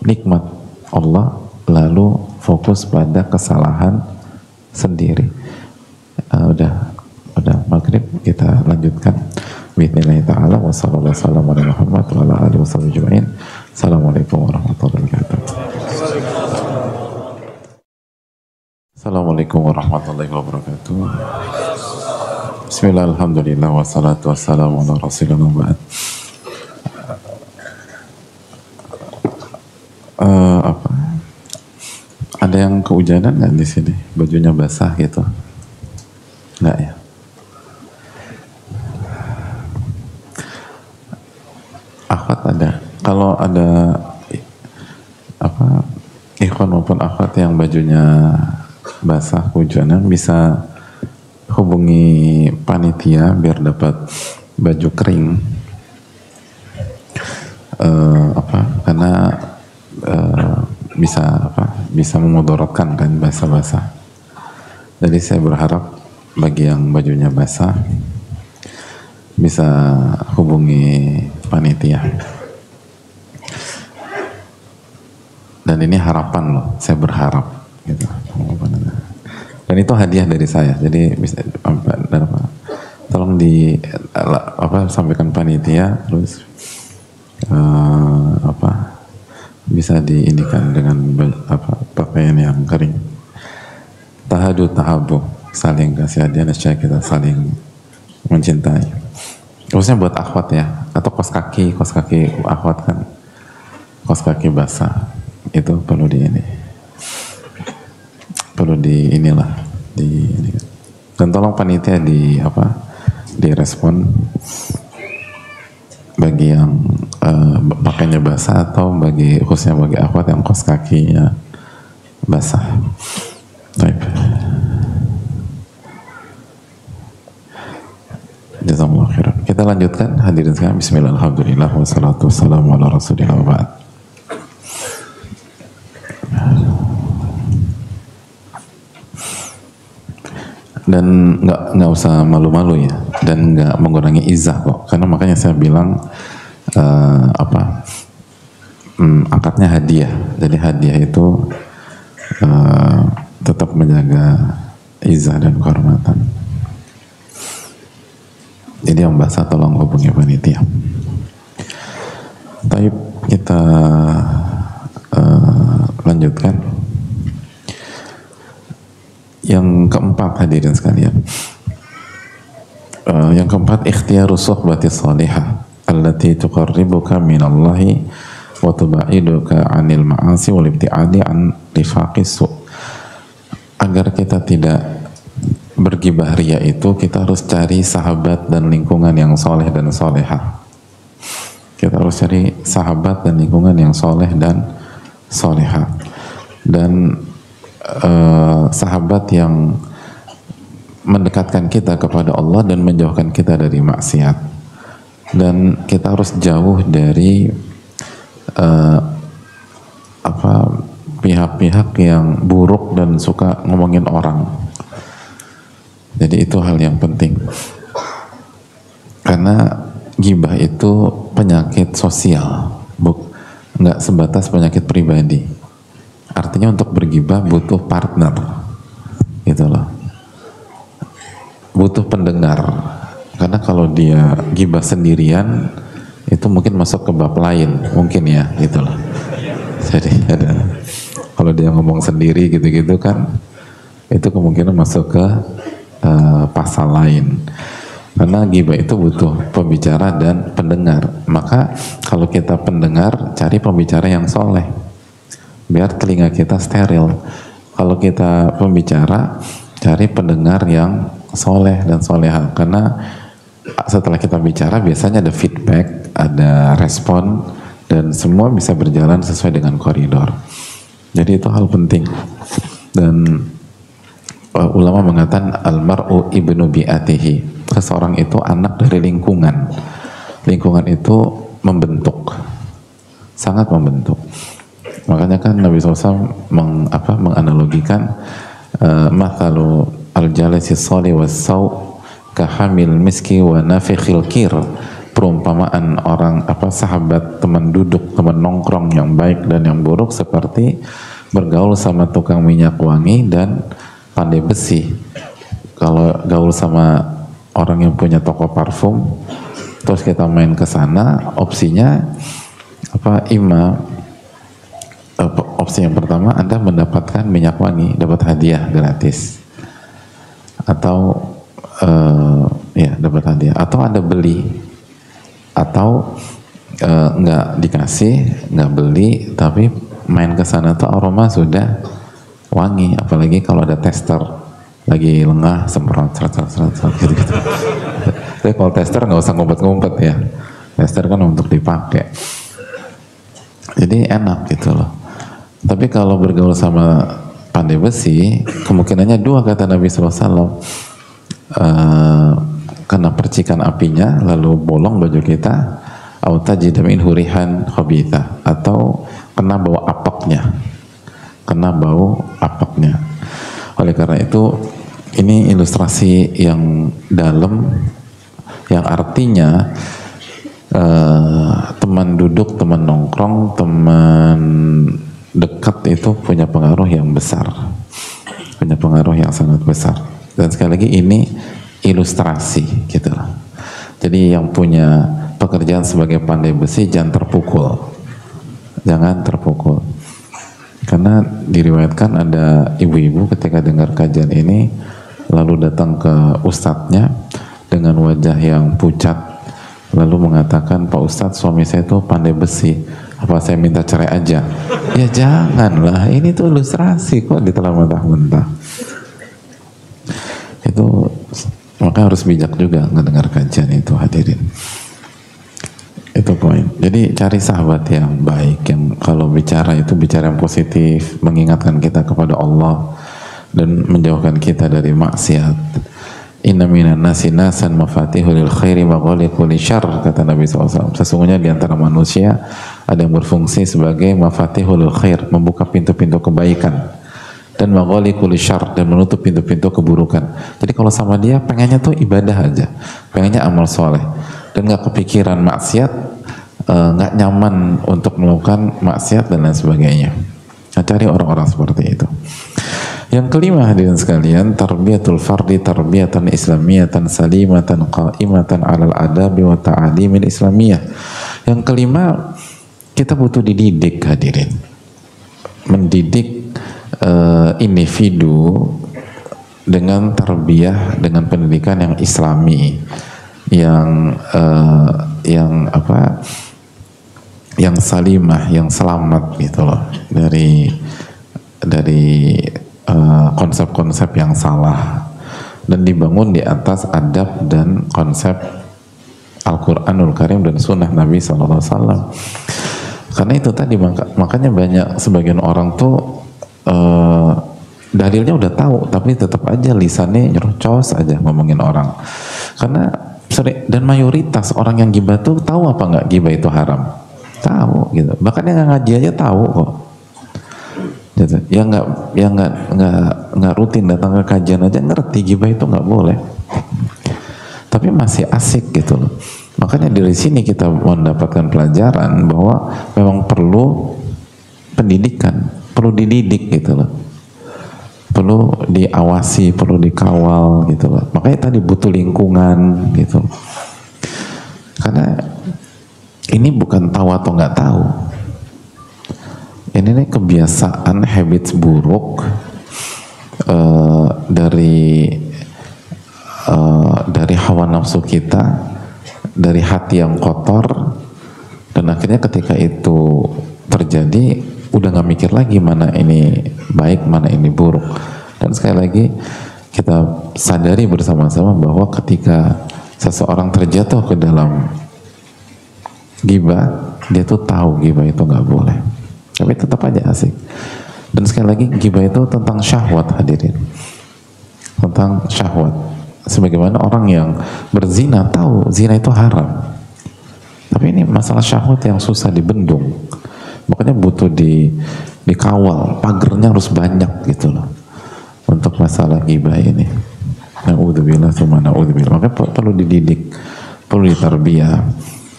nikmat Allah, lalu fokus pada kesalahan sendiri. Udah maghrib, kita lanjutkan. Bismillah ta'ala wa sallallahu alaihi wasallam ala Muhammad wa ala alihi wasallam ajma'in. Assalamualaikum warahmatullahi wabarakatuh. Assalamualaikum warahmatullahi wabarakatuh. Bismillah, alhamdulillah, wassalatu wassalamu ala rasulillah ba'd. Ada yang kehujanan nggak di sini? Bajunya basah gitu? Nggak ya? Akhwat ada. Kalau ada ikhwan maupun akhwat yang bajunya basah kehujanan, bisa hubungi panitia biar dapat baju kering. Karena bisa memudaratkan kan basah-basah. Jadi saya berharap bagi yang bajunya basah bisa hubungi panitia. Dan ini harapan loh, saya berharap gitu. Dan itu hadiah dari saya. Jadi bisa tolong sampaikan panitia, terus bisa diindikan dengan pakaian yang kering. Tahadu tahabu, saling kasih hadiah, supaya kita saling mencintai. Terusnya buat akhwat ya, atau kos kaki akhwat kan, kos kaki basah itu perlu dan tolong panitia direspon bagi yang pakainya basah, atau khususnya bagi akhwat yang kos kakinya basah. Baik. Jazakallahu khairan. Kita lanjutkan hadirin sekalian. Bismillah, alhamdulillah, wassalatu wassalamu ala rasulillah wa ba'd. Dan nggak usah malu-malu ya, dan nggak mengurangi izah kok, karena makanya saya bilang akadnya hadiah. Jadi hadiah itu tetap menjaga izah dan kehormatan. Jadi yang basah tolong hubungi panitia. Tapi kita lanjutkan. Yang keempat hadirin sekalian. Yang keempat, ikhtiaru suhbati salihah allati tuqarribuka minallahi wa tubaiduka 'anil ma'asi wal ibtiadi an rifaqis su'. Agar kita tidak bergibah ria itu kita harus cari sahabat dan lingkungan yang soleh dan solehah. Kita harus cari sahabat dan lingkungan yang soleh dan solehah. Dan sahabat yang mendekatkan kita kepada Allah dan menjauhkan kita dari maksiat. Dan kita harus jauh dari pihak-pihak yang buruk dan suka ngomongin orang. Jadi itu hal yang penting. Karena ghibah itu penyakit sosial, nggak sebatas penyakit pribadi. Artinya untuk berghibah butuh partner, gitu loh. Butuh pendengar. Karena kalau dia ghibah sendirian, itu mungkin masuk ke bab lain, mungkin ya, gitu loh. Jadi kalau dia ngomong sendiri gitu-gitu kan, itu kemungkinan masuk ke pasal lain. Karena ghibah itu butuh pembicara dan pendengar. Maka kalau kita pendengar, cari pembicara yang soleh, biar telinga kita steril. Kalau kita pembicara, cari pendengar yang soleh dan soleha. Karena setelah kita bicara, biasanya ada feedback, ada respon, dan semua bisa berjalan sesuai dengan koridor. Jadi itu hal penting. Dan ulama mengatakan almar'u ibnu bi'atihi. Seseorang itu anak dari lingkungan. Lingkungan itu membentuk, sangat membentuk. Makanya kan Nabi SAW menganalogikan mathalu al-jalisi sholih was-saw kahamil miski wa nafikhil kir. Perumpamaan orang sahabat, teman duduk, teman nongkrong yang baik dan yang buruk seperti bergaul sama tukang minyak wangi dan pandai besi. Kalau gaul sama orang yang punya toko parfum, terus kita main ke sana, opsinya opsi yang pertama, Anda mendapatkan minyak wangi, dapat hadiah gratis, atau dapat hadiah, atau Anda beli, atau nggak dikasih, nggak beli, tapi main ke sana tuh aroma sudah wangi, apalagi kalau ada tester lagi lengah, semprot, gitu. Tapi kalau tester nggak usah ngumpet-ngumpet ya, tester kan untuk dipakai, jadi enak gitu loh. Tapi kalau bergaul sama pandai besi, kemungkinannya dua, kata Nabi SAW, kena percikan apinya lalu bolong baju kita, atau tajid min hurihan khabitha, atau kena bau apaknya, Oleh karena itu, ini ilustrasi yang dalam, yang artinya teman duduk, teman nongkrong, teman dekat itu punya pengaruh yang besar, punya pengaruh yang sangat besar. Dan sekali lagi ini ilustrasi gitu. Jadi yang punya pekerjaan sebagai pandai besi jangan terpukul. Karena diriwayatkan ada ibu-ibu ketika dengar kajian ini lalu datang ke ustadznya dengan wajah yang pucat, lalu mengatakan, Pak Ustadz, suami saya itu pandai besi, apa saya minta cerai aja? Ya janganlah, ini tuh ilustrasi, kok ditelan mentah-mentah. Itu maka harus bijak juga ngedengar kajian itu, hadirin. Itu poin. Jadi cari sahabat yang baik, yang kalau bicara itu bicara yang positif, mengingatkan kita kepada Allah dan menjauhkan kita dari maksiat. Inna minan nasi nasan mafatihul khairi maghaliqul syarr, kata Nabi SAW. Sesungguhnya di antara manusia ada yang berfungsi sebagai mafatihul khair, membuka pintu-pintu kebaikan, dan maghaliqul syarr, dan menutup pintu-pintu keburukan. Jadi kalau sama dia pengennya tuh ibadah aja, pengennya amal soleh, dan gak kepikiran maksiat, gak nyaman untuk melakukan maksiat dan lain sebagainya. Nah, cari orang-orang seperti itu. Yang kelima, hadirin sekalian, tarbiyatul fardi tarbiyatan islamiyatan salimatan qa'imatan alal adabi wa ta'alimil islamiyah. Yang kelima, kita butuh dididik, hadirin. Mendidik individu dengan tarbiyah, dengan pendidikan yang islami, yang salimah, yang selamat gitu loh dari konsep-konsep yang salah, dan dibangun di atas adab dan konsep Al-Quranul Karim dan Sunnah Nabi SAW. Karena itu tadi makanya banyak sebagian orang tuh dalilnya udah tahu tapi tetap aja lisannya nyerocos aja ngomongin orang. Karena dan mayoritas orang yang gibah tuh tahu apa nggak gibah itu haram? Tahu gitu. Bahkan yang ngaji aja tahu kok. Gitu. Yang nggak rutin datang ke kajian aja ngerti gibah itu nggak boleh. Tapi masih asik gitu loh. Makanya dari sini kita mendapatkan pelajaran bahwa memang perlu pendidikan, perlu dididik gitu loh, perlu diawasi, perlu dikawal gitu loh. Makanya tadi butuh lingkungan gitu. Karena ini bukan tahu atau nggak tahu. Ini nih kebiasaan habits buruk dari hawa nafsu kita, dari hati yang kotor, dan akhirnya ketika itu terjadi udah nggak mikir lagi mana ini baik, mana ini buruk. Dan sekali lagi kita sadari bersama-sama bahwa ketika seseorang terjatuh ke dalam ghibah, dia tuh tahu ghibah itu nggak boleh, tapi tetap aja asik. Dan sekali lagi ghibah itu tentang syahwat, hadirin, tentang syahwat. Sebagaimana orang yang berzina tahu zina itu haram, tapi ini masalah syahwat yang susah dibendung, makanya butuh dikawal, pagernya harus banyak gitu loh untuk masalah ghibah ini. Na'udzubillah tsumma na'udzubillah. Makanya perlu dididik, perlu ditarbiyah,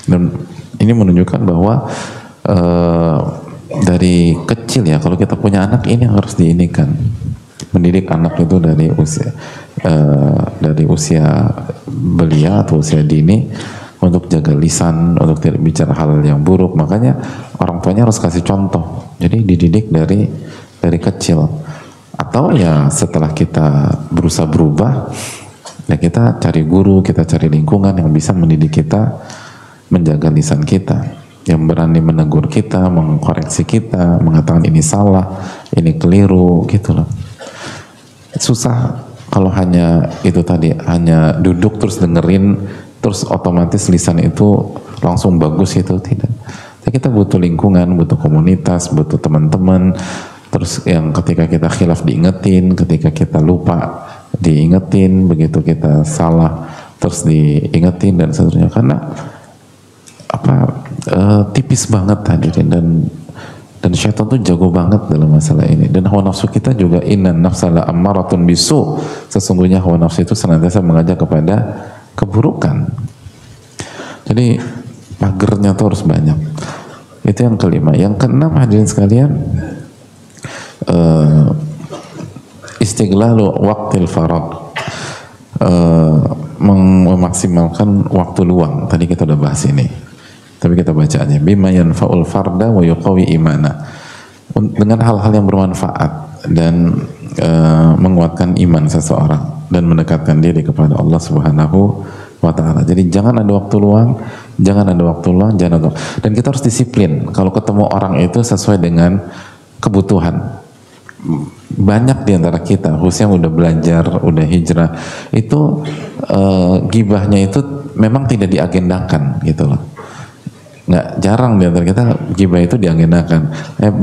dan ini menunjukkan bahwa dari kecil ya, kalau kita punya anak ini harus diinikan, mendidik anak itu dari usia belia atau usia dini untuk jaga lisan, untuk tidak bicara hal yang buruk. Makanya orang tuanya harus kasih contoh. Jadi dididik dari kecil. Atau ya setelah kita berusaha berubah, ya kita cari guru, kita cari lingkungan yang bisa mendidik kita menjaga lisan kita, yang berani menegur kita, mengkoreksi kita, mengatakan ini salah, ini keliru, gitu loh. Susah kalau hanya itu tadi, hanya duduk terus dengerin, terus otomatis lisan itu langsung bagus, itu tidak. Jadi kita butuh lingkungan, butuh komunitas, butuh teman-teman, terus yang ketika kita khilaf diingetin, ketika kita lupa diingetin, begitu kita salah terus diingetin dan seterusnya. Karena tipis banget hadirin, dan syaitan tuh jago banget dalam masalah ini. Dan hawa nafsu kita juga, innan nafsala ammaratun bisu, sesungguhnya hawa nafsu itu senantiasa mengajak kepada keburukan. Jadi pagernya tuh harus banyak. Itu yang kelima. Yang keenam hadirin sekalian, istighlalu waqtil faragh, memaksimalkan waktu luang. Tadi kita udah bahas ini, tapi kita baca aja. Bima yanfa'ul farda wa yuqawi imana, dengan hal-hal yang bermanfaat dan menguatkan iman seseorang dan mendekatkan diri kepada Allah Subhanahu wa ta'ala. Jadi jangan ada waktu luang, jangan ada waktu luang, jangan ada. Dan kita harus disiplin kalau ketemu orang itu sesuai dengan kebutuhan. Banyak di antara kita, khususnya yang udah belajar, udah hijrah, itu gibahnya itu memang tidak diagendakan gitu loh. Nggak jarang di antara kita gibah itu diagendakan.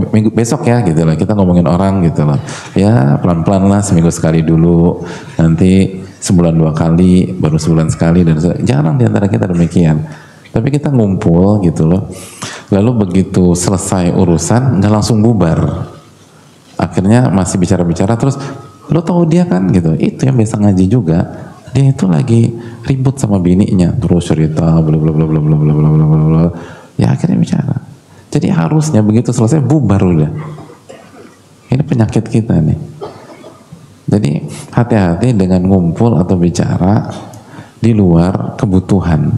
Minggu besok ya gitu loh, kita ngomongin orang gitu loh. Ya pelan-pelan lah, seminggu sekali dulu, nanti sebulan 2 kali, baru sebulan sekali, dan jarang di antara kita demikian. Tapi kita ngumpul gitu loh. Lalu begitu selesai urusan nggak langsung bubar. Akhirnya masih bicara-bicara terus, lo tahu dia kan gitu, itu yang biasa ngaji juga, dia itu lagi ribut sama bininya, terus cerita bla bla bla bla bla bla bla bla bla, ya akhirnya bicara. Jadi harusnya begitu selesai bubar udah. Ini penyakit kita nih. Jadi hati-hati dengan ngumpul atau bicara di luar kebutuhan.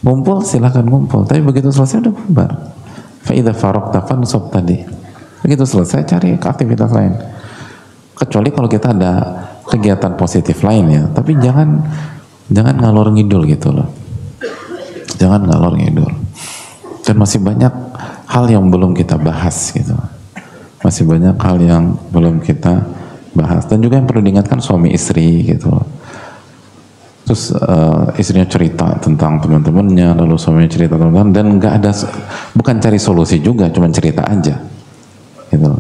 Ngumpul silahkan ngumpul, tapi begitu selesai udah bubar. Fa idza faraqta fansab tadi. Begitu selesai cari aktivitas lain. Kecuali kalau kita ada kegiatan positif lainnya, tapi jangan ngalor ngidul gitu loh. Jangan ngalor ngidul. Dan masih banyak hal yang belum kita bahas gitu. Masih banyak hal yang belum kita bahas. Dan juga yang perlu diingatkan suami istri gitu. Terus istrinya cerita tentang teman-temannya, lalu suaminya cerita tentang, dan nggak ada, bukan cari solusi juga, cuma cerita aja gitu.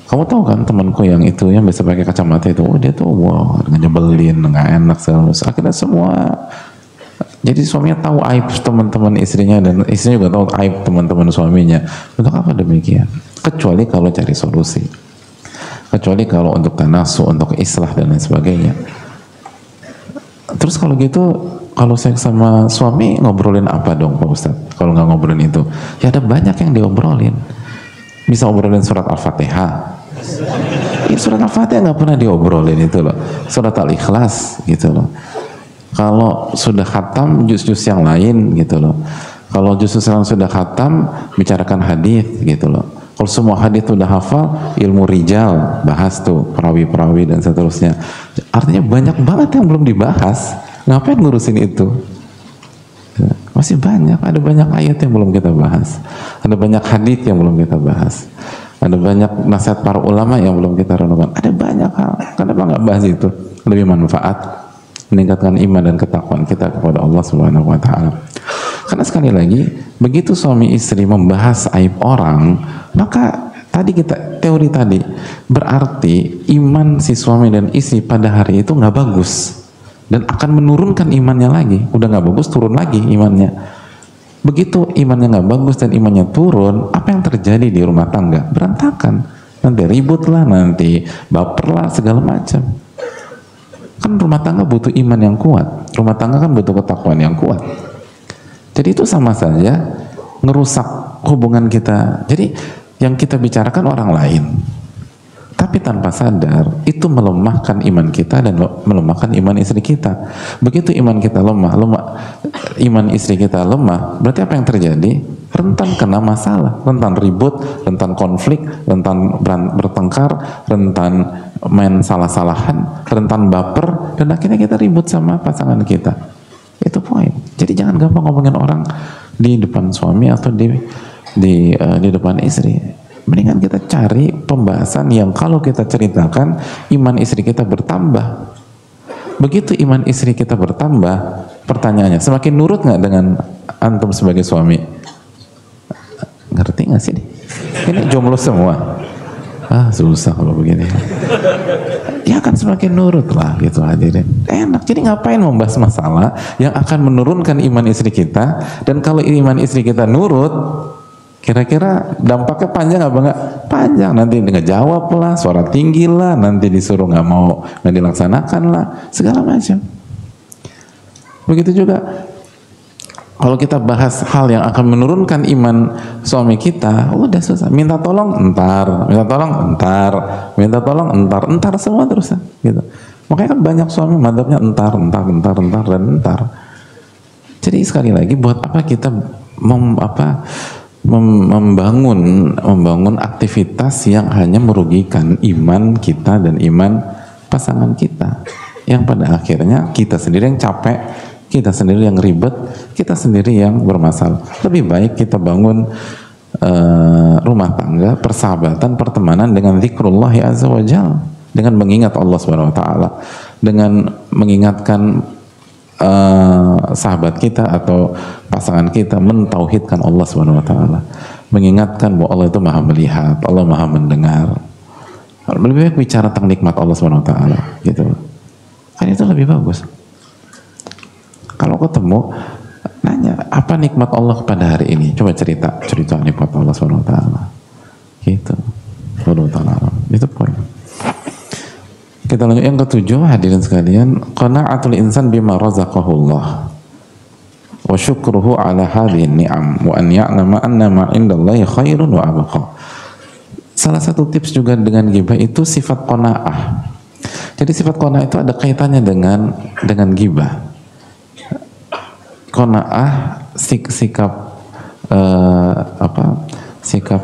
Kamu tahu kan temanku yang itu yang biasa pakai kacamata itu, oh dia tuh wow, nyebelin, nggak enak, akhirnya semua. Jadi suaminya tahu aib teman-teman istrinya, dan istrinya juga tahu aib teman-teman suaminya. Untuk apa demikian? Kecuali kalau cari solusi, kecuali kalau untuk tanasu, untuk islah dan lain sebagainya. Terus kalau gitu, kalau saya sama suami ngobrolin apa dong Pak Ustadz? Kalau nggak ngobrolin itu, ya ada banyak yang diobrolin. Bisa obrolin surat Al-Fatihah. Ya, surat Al-Fatihah nggak pernah diobrolin itu loh. Surat Al-Ikhlas gitu loh. Kalau sudah khatam juz-juz yang lain gitu loh. Kalau juz yang sudah khatam, bicarakan hadis gitu loh. Kalau semua hadis udah hafal, ilmu rijal, bahas tuh perawi-perawi dan seterusnya. Artinya banyak banget yang belum dibahas. Ngapain ngurusin itu? Masih banyak, ada banyak ayat yang belum kita bahas. Ada banyak hadis yang belum kita bahas. Ada banyak nasihat para ulama yang belum kita renungkan. Ada banyak hal. Kenapa nggak bahas itu? Lebih manfaat, meningkatkan iman dan ketakwaan kita kepada Allah Subhanahu wa taala. Karena sekali lagi, begitu suami istri membahas aib orang, maka teori tadi berarti iman si suami dan istri pada hari itu nggak bagus dan akan menurunkan imannya lagi. Udah nggak bagus, turun lagi imannya. Begitu imannya nggak bagus dan imannya turun, apa yang terjadi di rumah tangga? Berantakan. Nanti ribut lah, nanti baper lah, segala macam. Kan rumah tangga butuh iman yang kuat. Rumah tangga kan butuh ketakwaan yang kuat. Jadi itu sama saja ngerusak hubungan kita. Jadi yang kita bicarakan orang lain, tapi tanpa sadar itu melemahkan iman kita dan melemahkan iman istri kita. Begitu iman kita lemah, iman istri kita lemah, berarti apa yang terjadi? Rentan kena masalah, rentan ribut, rentan konflik, rentan bertengkar, rentan main salah-salahan, rentan baper, dan akhirnya kita ribut sama pasangan kita. Itu poin. Jadi jangan gampang ngomongin orang di depan suami atau di depan istri. Mendingan kita cari pembahasan yang kalau kita ceritakan iman istri kita bertambah. Begitu iman istri kita bertambah, pertanyaannya semakin nurut nggak dengan antum sebagai suami? Ngerti nggak sih? Ini jomblo semua. Susah kalau begini. Ya kan semakin nurut lah gitu hadirin. Enak. Jadi ngapain membahas masalah yang akan menurunkan iman istri kita? Dan kalau iman istri kita nurut, kira-kira dampaknya panjang apa enggak? Panjang. Nanti ngejawab lah, suara tinggi lah, nanti disuruh nggak dilaksanakan lah, segala macam. Begitu juga kalau kita bahas hal yang akan menurunkan iman suami kita, udah susah. Minta tolong entar, minta tolong entar semua terus gitu. Makanya kan banyak suami madhabnya entar. Jadi sekali lagi buat apa kita membangun aktivitas yang hanya merugikan iman kita dan iman pasangan kita, yang pada akhirnya kita sendiri yang capek, kita sendiri yang ribet, kita sendiri yang bermasalah. Lebih baik kita bangun rumah tangga, persahabatan, pertemanan dengan zikrullah azza wa jalla, dengan mengingat Allah Subhanahu wa taala, dengan mengingatkan sahabat kita atau pasangan kita mentauhidkan Allah Subhanahu wa taala, mengingatkan bahwa Allah itu Maha melihat, Allah Maha mendengar. Lebih baik bicara tentang nikmat Allah Subhanahu wa taala gitu. Kan itu lebih bagus. Kalau ketemu, nanya apa nikmat Allah pada hari ini? Coba cerita nikmat Allah Subhanahu wa taala. Gitu. Wallahu taala. Itu poin. Kita lanjut yang ketujuh, hadirin sekalian, qana'atul insan bima razaqahullah wa syukruhu ala hadhihi ni'am wa an ya'lama anna ma 'indallahi khairun wa abqa. Salah satu tips juga dengan ghibah itu sifat qanaah. Jadi sifat qanaah itu ada kaitannya dengan ghibah. Qanaah sikap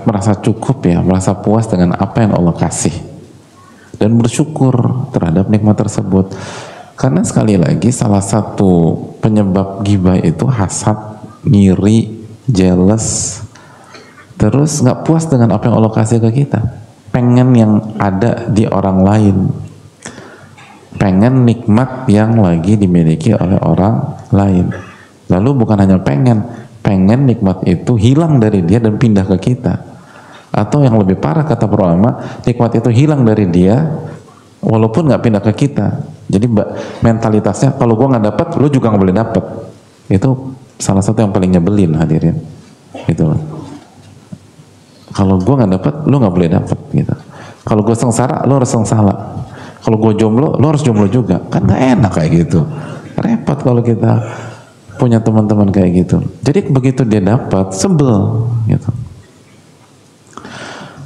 merasa cukup ya, merasa puas dengan apa yang Allah kasih dan bersyukur terhadap nikmat tersebut. Karena sekali lagi salah satu penyebab ghibah itu hasad, ngiri, jealous, terus nggak puas dengan apa yang Allah kasih ke kita. pengen yang ada di orang lain, pengen nikmat yang lagi dimiliki oleh orang lain. Lalu bukan hanya pengen nikmat itu hilang dari dia dan pindah ke kita. Atau yang lebih parah kata para ulama, nikmat itu hilang dari dia walaupun nggak pindah ke kita. Jadi mentalitasnya kalau gua nggak dapat, lu juga nggak boleh dapat. Itu salah satu yang paling nyebelin hadirin. Gitu loh. Kalau gua nggak dapat, lu nggak boleh dapat gitu. Kalau gua sengsara, lu harus sengsara. Kalau gua jomblo, lu harus jomblo juga. Kan nggak enak kayak gitu. Repot kalau kita punya teman-teman kayak gitu. Jadi begitu dia dapat, sebel gitu.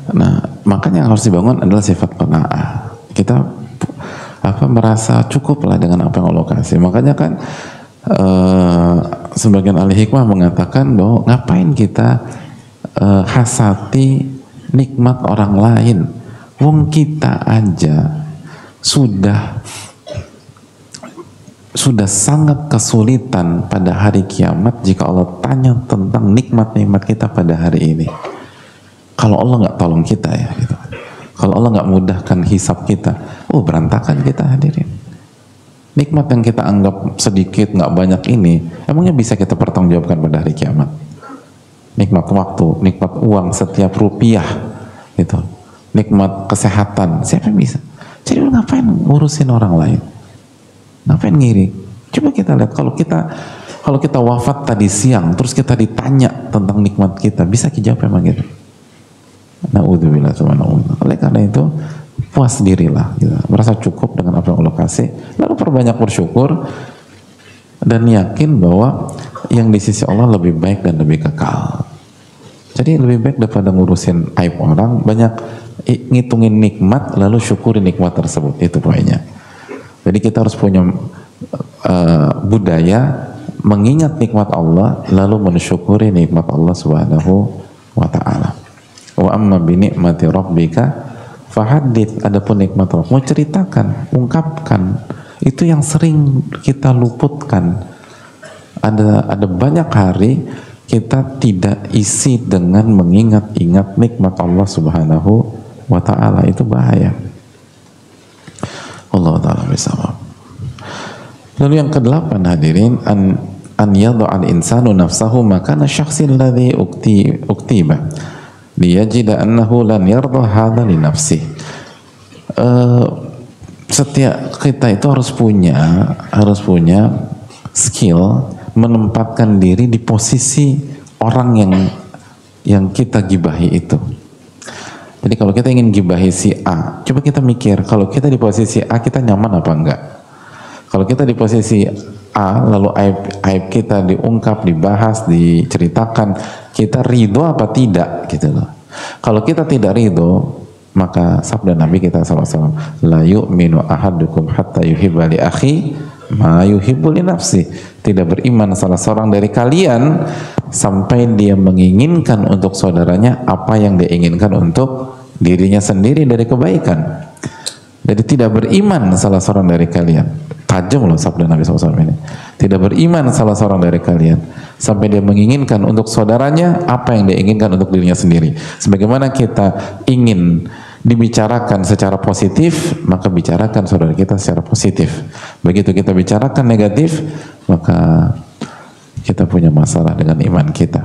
Nah, makanya yang harus dibangun adalah sifat qanaah. Kita merasa cukup lah dengan apa yang Allah kasih. Makanya kan sebagian ahli hikmah mengatakan bahwa ngapain kita hasati nikmat orang lain, wong kita aja sudah sangat kesulitan pada hari kiamat jika Allah tanya tentang nikmat-nikmat kita pada hari ini. Kalau Allah nggak tolong kita ya, gitu. Kalau Allah nggak mudahkan hisab kita, berantakan kita hadirin. Nikmat yang kita anggap sedikit, nggak banyak ini, emangnya bisa kita pertanggungjawabkan pada hari kiamat? Nikmat waktu, nikmat uang setiap rupiah, gitu. Nikmat kesehatan, siapa yang bisa? Jadi lu ngapain ngurusin orang lain? Ngapain ngiri? Coba kita lihat kalau kita wafat tadi siang, terus kita ditanya tentang nikmat kita, bisa dijawab emang gitu? Na'udzubillah subhanallah. Oleh karena itu puas dirilah, gitu. Merasa cukup dengan apa yang Allah kasih, lalu perbanyak bersyukur dan yakin bahwa yang di sisi Allah lebih baik dan lebih kekal. Jadi lebih baik daripada ngurusin aib orang, banyak ngitungin nikmat lalu syukuri nikmat tersebut. Itu poinnya. Jadi kita harus punya budaya mengingat nikmat Allah lalu mensyukuri nikmat Allah Subhanahu wa taala. Wa amma bi ni'mati rabbika fahadits. Adapun nikmat Allah, mau ceritakan, ungkapkan. Itu yang sering kita luputkan. Ada banyak hari kita tidak isi dengan mengingat-ingat nikmat Allah Subhanahu wa taala. Itu bahaya. Allah taala bisawab. Lalu yang ke-8 hadirin, an yadha'al insanu nafsahu makana syakhsil ladzi uktiba liyajida annahu lan yarda hadha li nafsih. Setiap kita itu harus punya skill menempatkan diri di posisi orang yang kita gibahi itu. Jadi kalau kita ingin gibahi si A, coba kita mikir kalau kita di posisi A kita nyaman apa enggak? Kalau kita di posisi A lalu aib kita diungkap, dibahas, diceritakan, kita ridho apa tidak gitu loh. Kalau kita tidak ridho, maka sabda Nabi kita SAW, la yu'minu ahadukum hatta yuhibba li akhi ma yuhibbu li nafsi. Tidak beriman salah seorang dari kalian sampai dia menginginkan untuk saudaranya apa yang dia inginkan untuk dirinya sendiri dari kebaikan. Jadi tidak beriman salah seorang dari kalian. Tajam loh sabda Nabi SAW ini. Tidak beriman salah seorang dari kalian sampai dia menginginkan untuk saudaranya apa yang dia inginkan untuk dirinya sendiri. Sebagaimana kita ingin dibicarakan secara positif, maka bicarakan saudara kita secara positif. Begitu kita bicarakan negatif, maka kita punya masalah dengan iman kita.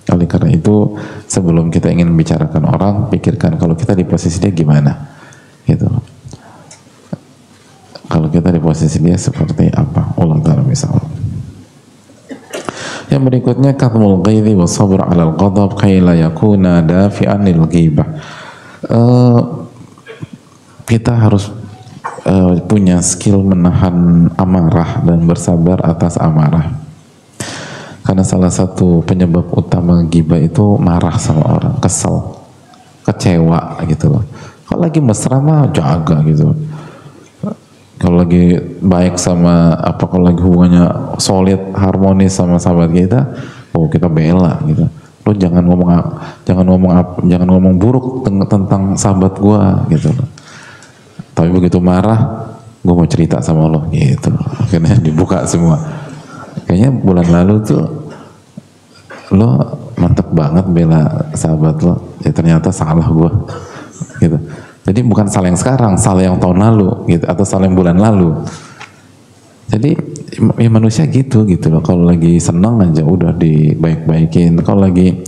Oleh karena itu, sebelum kita ingin membicarakan orang, pikirkan kalau kita di posisi dia gimana, gitu. Kalau kita di posisi dia seperti apa? Allah Ta'ala misal. Yang berikutnya, katmul ghaidhi wa sabr 'ala al-ghadab kay la yakuna dafi'an lil ghibah. Kita harus punya skill menahan amarah dan bersabar atas amarah. Karena salah satu penyebab utama ghibah itu marah sama orang, kesel, kecewa gitu loh. Kalau lagi mesra mah jaga gitu. Kalau lagi baik sama kalau lagi hubungannya solid, harmonis sama sahabat kita, kita bela gitu. Lo jangan ngomong buruk tentang sahabat gua gitu. Tapi begitu marah, gua mau cerita sama lo gitu. Akhirnya dibuka semua. Kayaknya bulan lalu tuh lo mantep banget bela sahabat lo. Ya ternyata salah gua gitu. Jadi bukan salah yang sekarang, salah yang tahun lalu gitu, atau salah yang bulan lalu. Jadi ya manusia gitu loh. Kalau lagi senang aja udah dibaik-baikin. Kalau lagi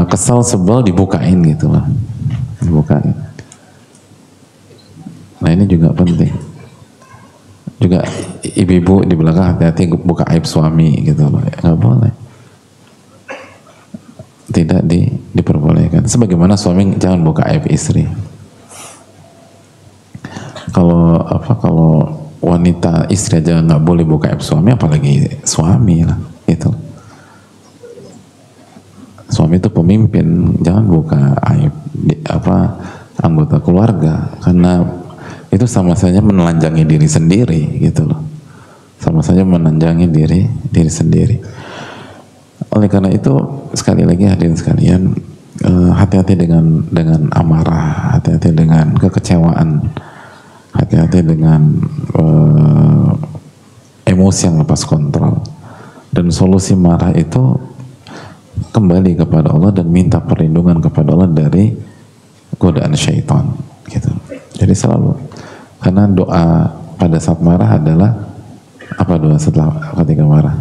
kesel sebel dibukain gitu loh. Dibukain. Nah ini juga penting. Juga ibu-ibu di belakang hati-hati buka aib suami gitu loh. Nggak boleh. Tidak diperbolehkan. Sebagaimana suami jangan buka aib istri. Kalau wanita istri aja nggak boleh buka aib suami, apalagi suami lah gitu. Suami itu pemimpin, jangan buka aib anggota keluarga, karena itu sama saja menelanjangi diri sendiri gitu loh. Sama saja menelanjangi diri sendiri. Oleh karena itu sekali lagi hadirin sekalian, hati-hati dengan amarah, hati-hati dengan kekecewaan, hati-hati dengan emosi yang lepas kontrol. Dan solusi marah itu kembali kepada Allah dan minta perlindungan kepada Allah dari godaan syaitan gitu. Jadi selalu, karena doa pada saat marah adalah apa doa setelah ketika marah?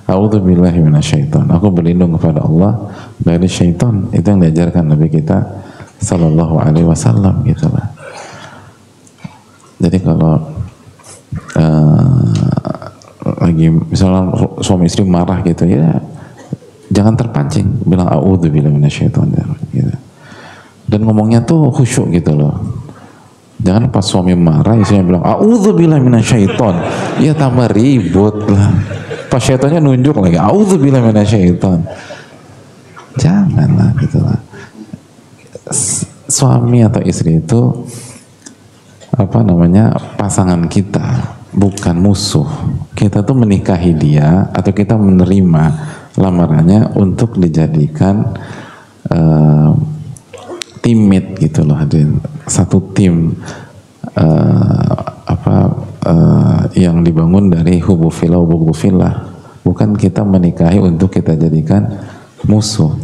A'udzubillahi minasyaiton. Aku berlindung kepada Allah dari syaitan. Itu yang diajarkan Nabi kita Sallallahu Alaihi Wasallam gitu lah. Jadi kalau lagi misalnya suami istri marah gitu ya, jangan terpancing, bilang a'udzubillahi minasyaiton gitu. Dan ngomongnya tuh khusyuk gitu loh. Jangan pas suami marah istrinya bilang a'udzubillahi minasyaiton, ya tambah ribut lah. Pas syaitannya nunjuk lagi a'udzubillahi minasyaiton. Janganlah gitu lah. Suami atau istri itu pasangan kita, bukan musuh. Kita tuh menikahi dia atau kita menerima lamarannya untuk dijadikan teammate gitu loh, hadirin. Satu tim yang dibangun dari hubu fillah, hubu fillah. Bukan kita menikahi untuk kita jadikan musuh.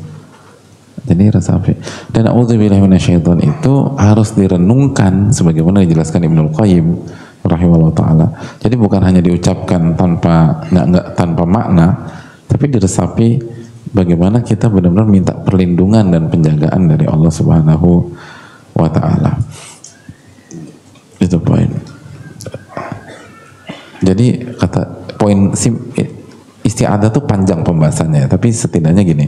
Jadi resapi. Dan a'udzubillahi minasyaiton itu harus direnungkan sebagaimana dijelaskan Ibnul Qayyim rahimahullah taala. Jadi bukan hanya diucapkan tanpa makna, tapi diresapi bagaimana kita benar-benar minta perlindungan dan penjagaan dari Allah Subhanahu wa taala. Itu poin. Jadi kata poin isti'adzah itu panjang pembahasannya, tapi setidaknya gini.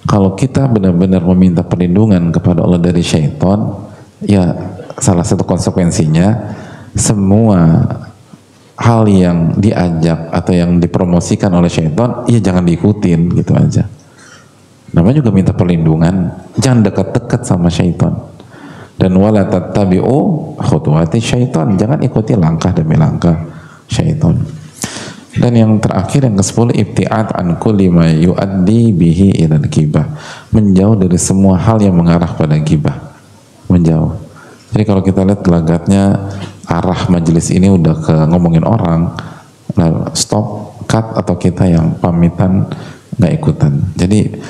Kalau kita benar-benar meminta perlindungan kepada Allah dari syaitan, ya salah satu konsekuensinya semua hal yang diajak atau yang dipromosikan oleh syaitan, ya jangan diikutin gitu aja. Namanya juga minta perlindungan, jangan dekat-dekat sama syaitan. Dan wala tattabi'u khutuwati syaitan, jangan ikuti langkah demi langkah syaitan. Dan yang terakhir, yang ke-10, ibti'ad an kulli ma yu'addi bihi ilal ghibah, menjauh dari semua hal yang mengarah pada ghibah, menjauh. Jadi kalau kita lihat gelagatnya arah majelis ini udah ke ngomongin orang, nah stop, cut, atau kita yang pamitan nggak ikutan. Jadi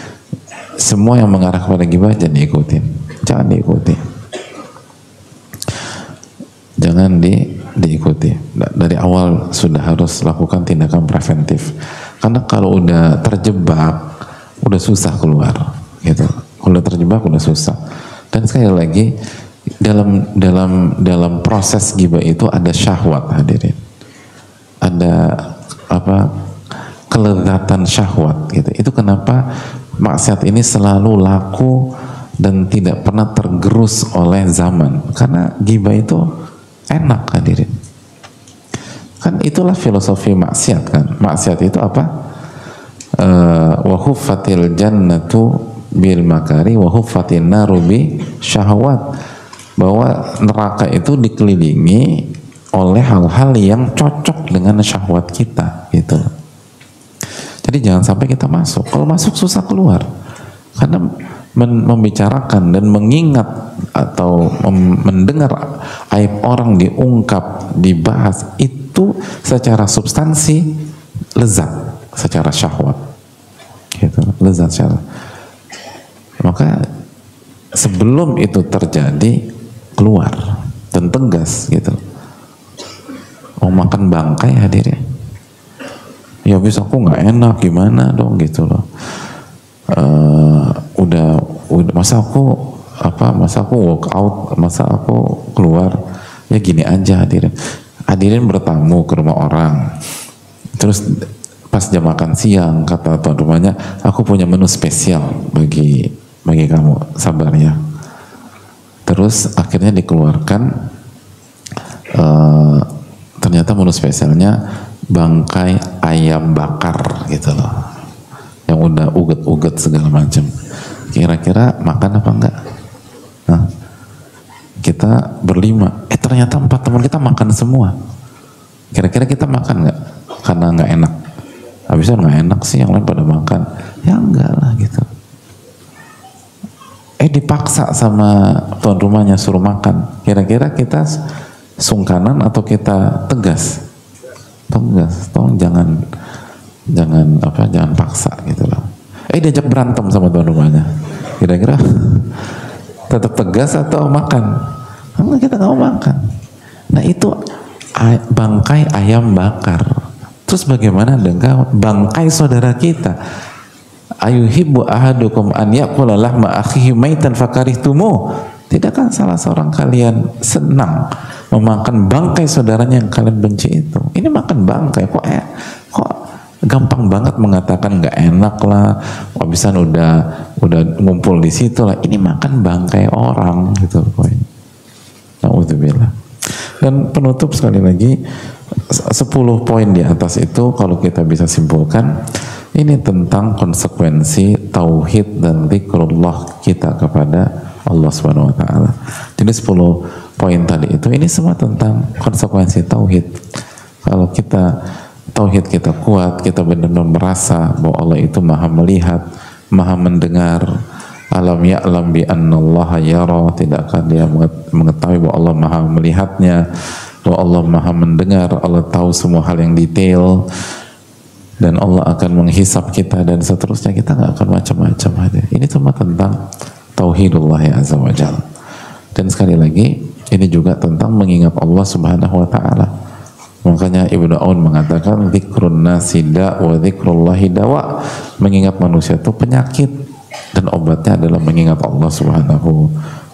semua yang mengarah kepada ghibah jangan diikutin, jangan diikuti, jangan diikuti. Dari awal sudah harus lakukan tindakan preventif, karena kalau udah terjebak udah susah keluar gitu. Kalau udah terjebak udah susah. Dan sekali lagi dalam proses ghibah itu ada syahwat, hadirin, ada kelezatan syahwat gitu. Itu kenapa maksiat ini selalu laku dan tidak pernah tergerus oleh zaman, karena ghibah itu enak, hadirin. Kan itulah filosofi maksiat kan. Maksiat itu apa? Wa huffatil jannatu bil makari wa huffatin naru bi syahwat. Bahwa neraka itu dikelilingi oleh hal-hal yang cocok dengan syahwat kita gitu. Jadi jangan sampai kita masuk. Kalau masuk susah keluar. Karena membicarakan dan mengingat atau mendengar aib orang diungkap, dibahas, itu secara substansi lezat, secara syahwat gitu, lezat secara. Maka sebelum itu terjadi keluar dan tegas gitu. Mau makan bangkai hadirin, ya habis aku nggak enak gimana dong gitu loh. Udah masa aku walk out, masa aku keluar, ya gini aja hadirin bertamu ke rumah orang, terus pas jam makan siang kata tuan rumahnya, aku punya menu spesial bagi kamu, sabar ya. Terus akhirnya dikeluarkan, ternyata menu spesialnya bangkai ayam bakar gitu loh, yang udah uget-uget segala macam. Kira-kira makan apa enggak? Nah, kita berlima, ternyata 4 teman kita makan semua. Kira-kira kita makan nggak? Karena nggak enak. Habisnya nggak enak sih, yang lain pada makan. Ya enggak lah gitu. Dipaksa sama tuan rumahnya suruh makan. Kira-kira kita sungkanan atau kita tegas? Tegas. Tolong jangan paksa gitu loh. Diajak berantem sama tuan rumahnya. Kira-kira tetap tegas atau makan? Enggak, kita nggak mau makan. Nah itu bangkai ayam bakar. Terus bagaimana dengan bangkai saudara kita? Ayuhibbu ahadukum an ya'kula lahma akhihi maitan fakarihtumu. Tidakkah salah seorang kalian senang memakan bangkai saudaranya yang kalian benci itu? Ini makan bangkai kok gampang banget mengatakan nggak enak lah, habisan udah ngumpul di situ lah. Ini makan bangkai orang gitu pokoknya. Na'udzubillah. Dan penutup sekali lagi, 10 poin di atas itu kalau kita bisa simpulkan, ini tentang konsekuensi tauhid dan zikrullah kita kepada Allah Subhanahu wa taala. Jadi 10 poin tadi itu, ini semua tentang konsekuensi tauhid. Kalau kita tauhid kita kuat, kita benar-benar merasa bahwa Allah itu maha melihat, maha mendengar. Alam ya'lam bi annallaha yara, tidakkah dia mengetahui bahwa Allah maha melihatnya, bahwa Allah maha mendengar, Allah tahu semua hal yang detail, dan Allah akan menghisap kita dan seterusnya. Kita nggak akan macam-macam aja. Ini cuma tentang tauhidullah ya azza wa jalla. Dan sekali lagi ini juga tentang mengingat Allah Subhanahu wa taala. Makanya Ibnu Aun mengatakan zikrun nasi da wa zikrullahi dawa. Mengingat manusia itu penyakit dan obatnya adalah mengingat Allah Subhanahu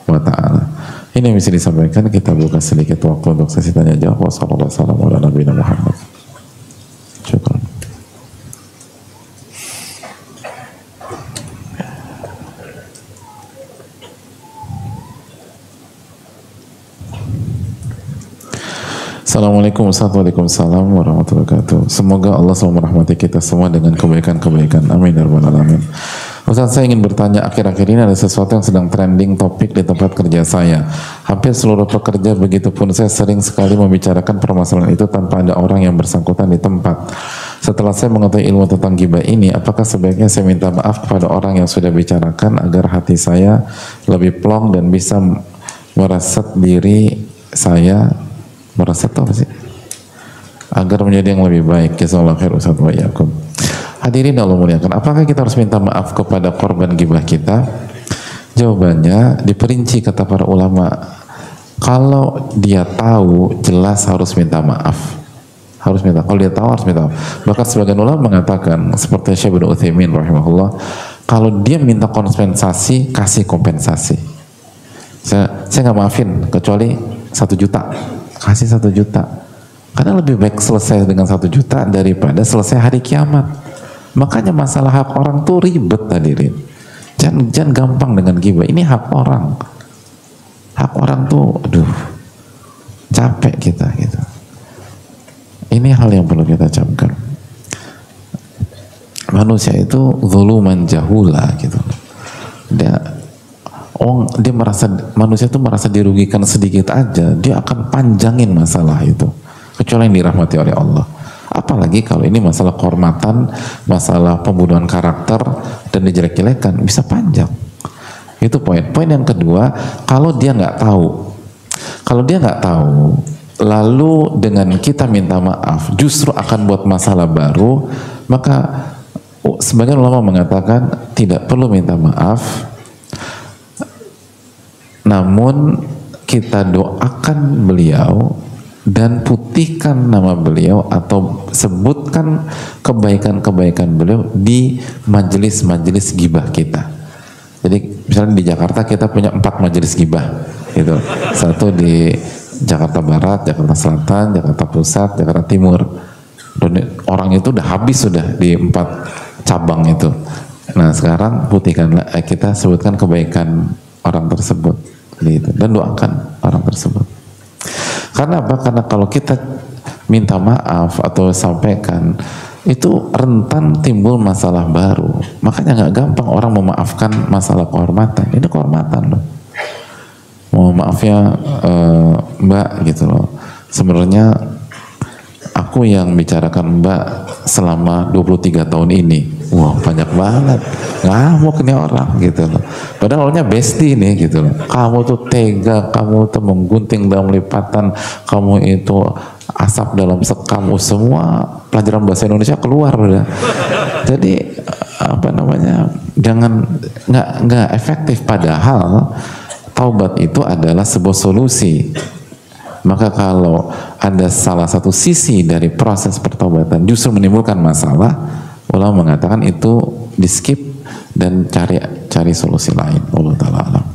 wa taala. Ini yang bisa disampaikan. Kita buka sedikit waktu untuk sesi tanya jawab. Wassalamualaikum warahmatullahi wabarakatuh. Syukran. Assalamualaikum warahmatullahi wabarakatuh. Semoga Allah selalu merahmati kita semua dengan kebaikan-kebaikan. Amin ya rabbal alamin. Ustaz, saya ingin bertanya, akhir-akhir ini ada sesuatu yang sedang trending topik di tempat kerja saya. Hampir seluruh pekerja, begitupun saya sering sekali membicarakan permasalahan itu tanpa ada orang yang bersangkutan di tempat. Setelah saya mengetahui ilmu tentang ghibah ini, apakah sebaiknya saya minta maaf kepada orang yang sudah bicarakan agar hati saya lebih plong dan bisa mereset diri saya, mereset apa sih? Agar menjadi yang lebih baik. Jazakallahu khair Ustaz wa iyyakum. Hadirin Allah muliakan, apakah kita harus minta maaf kepada korban ghibah kita? Jawabannya diperinci kata para ulama. Kalau dia tahu, jelas harus minta maaf. Harus minta. Kalau dia tahu harus minta maaf. Bahkan sebagian ulama mengatakan seperti Syekh Ibnu Utsaimin rahimahullah, kalau dia minta kompensasi, kasih kompensasi. Saya nggak maafin kecuali 1 juta. Kasih 1 juta. Karena lebih baik selesai dengan 1 juta daripada selesai hari kiamat. Makanya masalah hak orang tuh ribet hadirin. Jangan gampang dengan ghibah. Ini hak orang. Hak orang tuh, aduh, capek kita gitu. Ini hal yang perlu kita camkan. Manusia itu zuluman jahula gitu. Dia merasa, manusia itu merasa dirugikan sedikit aja, dia akan panjangin masalah itu. Kecuali yang dirahmati oleh Allah. Apalagi kalau ini masalah kehormatan, masalah pembunuhan karakter dan dijelek-jelekan, bisa panjang. Itu poin. Poin yang kedua, kalau dia nggak tahu, lalu dengan kita minta maaf, justru akan buat masalah baru, maka sebagian ulama mengatakan tidak perlu minta maaf. namun kita doakan beliau dan putihkan nama beliau atau sebutkan kebaikan-kebaikan beliau di majelis-majelis gibah kita. Jadi misalnya di Jakarta kita punya 4 majelis gibah gitu. Satu di Jakarta Barat, Jakarta Selatan, Jakarta Pusat, Jakarta Timur. Dan orang itu udah habis sudah di 4 cabang itu. Nah sekarang putihkanlah, kita sebutkan kebaikan orang tersebut gitu, dan doakan orang tersebut. Karena apa? Karena kalau kita minta maaf atau sampaikan, itu rentan timbul masalah baru. Makanya nggak gampang orang memaafkan masalah kehormatan. Ini kehormatan loh. Mau maaf ya Mbak gitu loh. Sebenarnya aku yang bicarakan Mbak selama 23 tahun ini. Wah banyak banget, ngamuk nih orang gitu loh. Padahal awalnya bestie nih gitu loh. Kamu tuh tega, kamu tuh menggunting dalam lipatan, kamu itu asap dalam sekam, semua pelajaran bahasa Indonesia keluar udah. Jadi apa namanya, jangan nggak efektif. Padahal taubat itu adalah sebuah solusi. Maka kalau ada salah satu sisi dari proses pertobatan justru menimbulkan masalah, ulama mengatakan itu di skip dan cari solusi lain. Allah Ta'ala alam.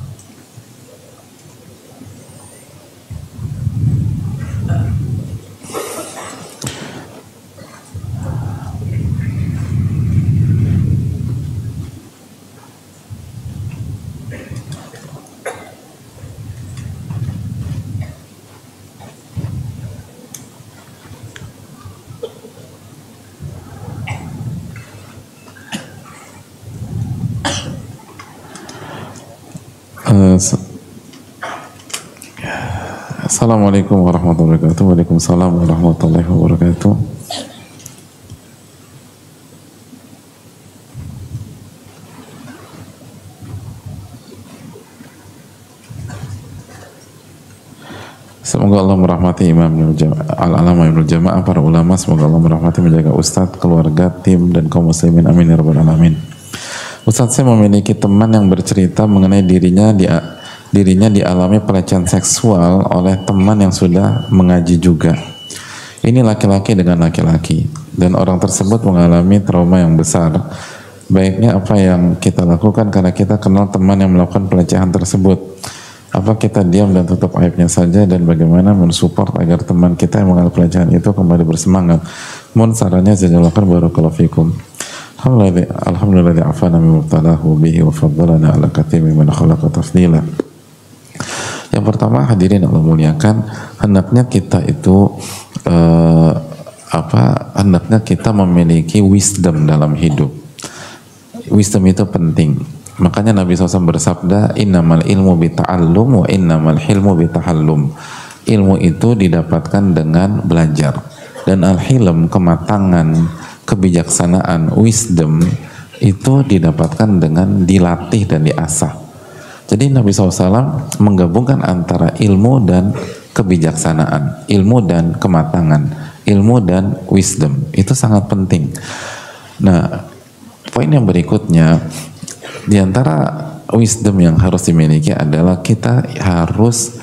Assalamualaikum warahmatullahi wabarakatuh. Waalaikumsalam warahmatullahi wabarakatuh. Semoga Allah merahmati Imam Al-Alama Ibnu Jamaah, para ulama. Semoga Allah merahmati, menjaga Ustadz, keluarga, tim, dan kaum muslimin. Amin ya rabbal alamin. Ustadz, saya memiliki teman yang bercerita mengenai dirinya dialami pelecehan seksual oleh teman yang sudah mengaji juga. Ini laki-laki dengan laki-laki, dan orang tersebut mengalami trauma yang besar. Baiknya apa yang kita lakukan karena kita kenal teman yang melakukan pelecehan tersebut? Apa kita diam dan tutup aibnya saja, dan bagaimana mensupport agar teman kita yang mengalami pelecehan itu kembali bersemangat? Mohon sarannya, jazakallahu barakallahu fikum. Alhamdulillah afana min mubtalahu bihi wa faddalana ala katsiri min khalaqa tafdila. Yang pertama, hadirin Allah muliakan, hendaknya kita itu hendaknya kita memiliki wisdom dalam hidup. Wisdom itu penting. Makanya Nabi SAW bersabda, innamal ilmu bita'allum wa innamal hilmu bitahallum. Ilmu itu didapatkan dengan belajar, dan al-hilm, kematangan, kebijaksanaan, wisdom itu didapatkan dengan dilatih dan diasah. Jadi Nabi SAW menggabungkan antara ilmu dan kebijaksanaan, ilmu dan kematangan, ilmu dan wisdom. Itu sangat penting. Nah, poin yang berikutnya, di antara wisdom yang harus dimiliki adalah kita harus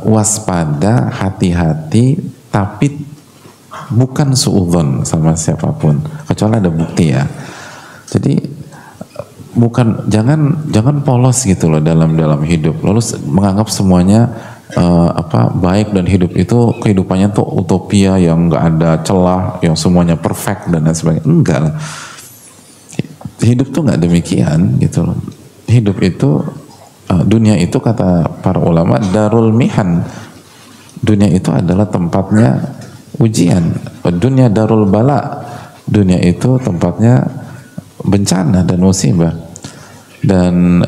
waspada, hati-hati, tapi bukan suudzon sama siapapun, kecuali ada bukti ya. Jadi jangan polos gitu loh dalam hidup, lalu menganggap semuanya baik, dan hidup itu kehidupannya tuh utopia yang nggak ada celah, yang semuanya perfect dan lain sebagainya. Enggak lah. Hidup tuh nggak demikian gitu loh. Hidup itu dunia itu kata para ulama darul mihan. Dunia itu adalah tempatnya ujian. Dunia darul bala. Dunia itu tempatnya bencana dan musibah. Dan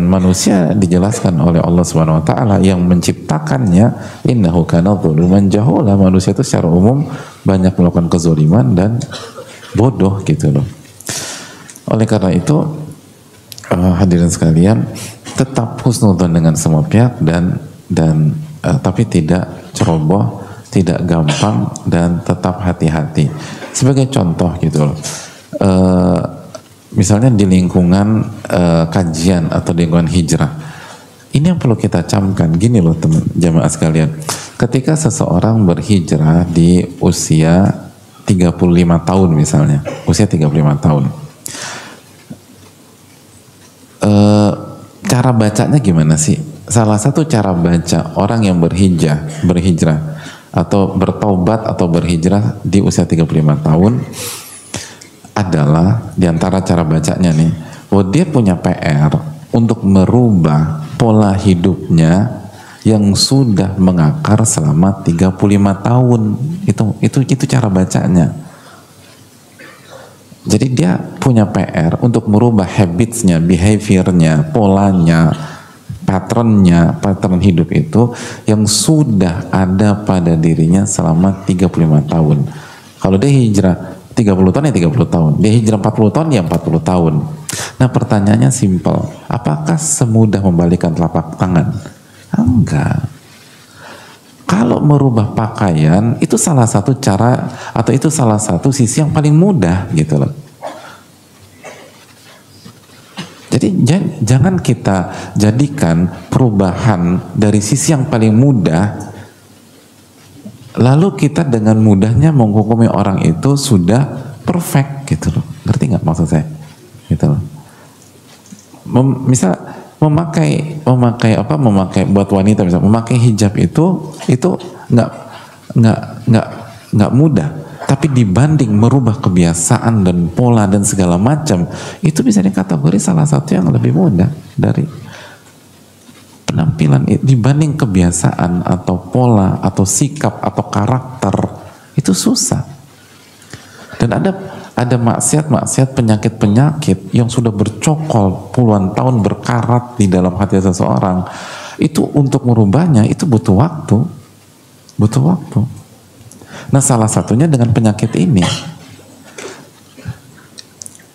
manusia dijelaskan oleh Allah Subhanahu wa taala yang menciptakannya, innahu kana dzaluman jahula. Manusia itu secara umum banyak melakukan kezaliman dan bodoh gitu loh. Oleh karena itu, hadirin sekalian, tetap husnudzon dengan semua pihak tapi tidak ceroboh, tidak gampang, dan tetap hati-hati. Sebagai contoh gitu loh, misalnya di lingkungan kajian atau lingkungan hijrah, ini yang perlu kita camkan. Gini loh teman jamaah sekalian, ketika seseorang berhijrah di usia 35 tahun misalnya, usia 35 tahun, cara bacanya gimana sih? Salah satu cara baca orang yang berhijrah atau bertaubat atau berhijrah di usia 35 tahun adalah, diantara cara bacanya nih, bahwa dia punya PR untuk merubah pola hidupnya yang sudah mengakar selama 35 tahun. Itu cara bacanya. Jadi dia punya PR untuk merubah habitsnya, behaviornya, polanya, pattern hidup itu yang sudah ada pada dirinya selama 35 tahun. Kalau dia hijrah 30 tahun ya 30 tahun, dia hijrah 40 tahun ya 40 tahun. Nah pertanyaannya simpel, apakah semudah membalikkan telapak tangan? Enggak. Kalau merubah pakaian itu salah satu cara, atau itu salah satu sisi yang paling mudah gitu loh. Jadi jangan kita jadikan perubahan dari sisi yang paling mudah, lalu kita dengan mudahnya menghukumi orang itu sudah perfect gitu loh. Ngerti nggak maksud saya? Gitu loh. Misal memakai buat wanita, misal memakai hijab itu nggak mudah. Tapi dibanding merubah kebiasaan dan pola dan segala macam, itu bisa dikategori salah satu yang lebih mudah dari penampilan. Dibanding kebiasaan atau pola atau sikap atau karakter, itu susah. Dan ada maksiat-maksiat, penyakit-penyakit yang sudah bercokol puluhan tahun, berkarat di dalam hati seseorang. Itu untuk merubahnya itu butuh waktu. Nah salah satunya dengan penyakit ini.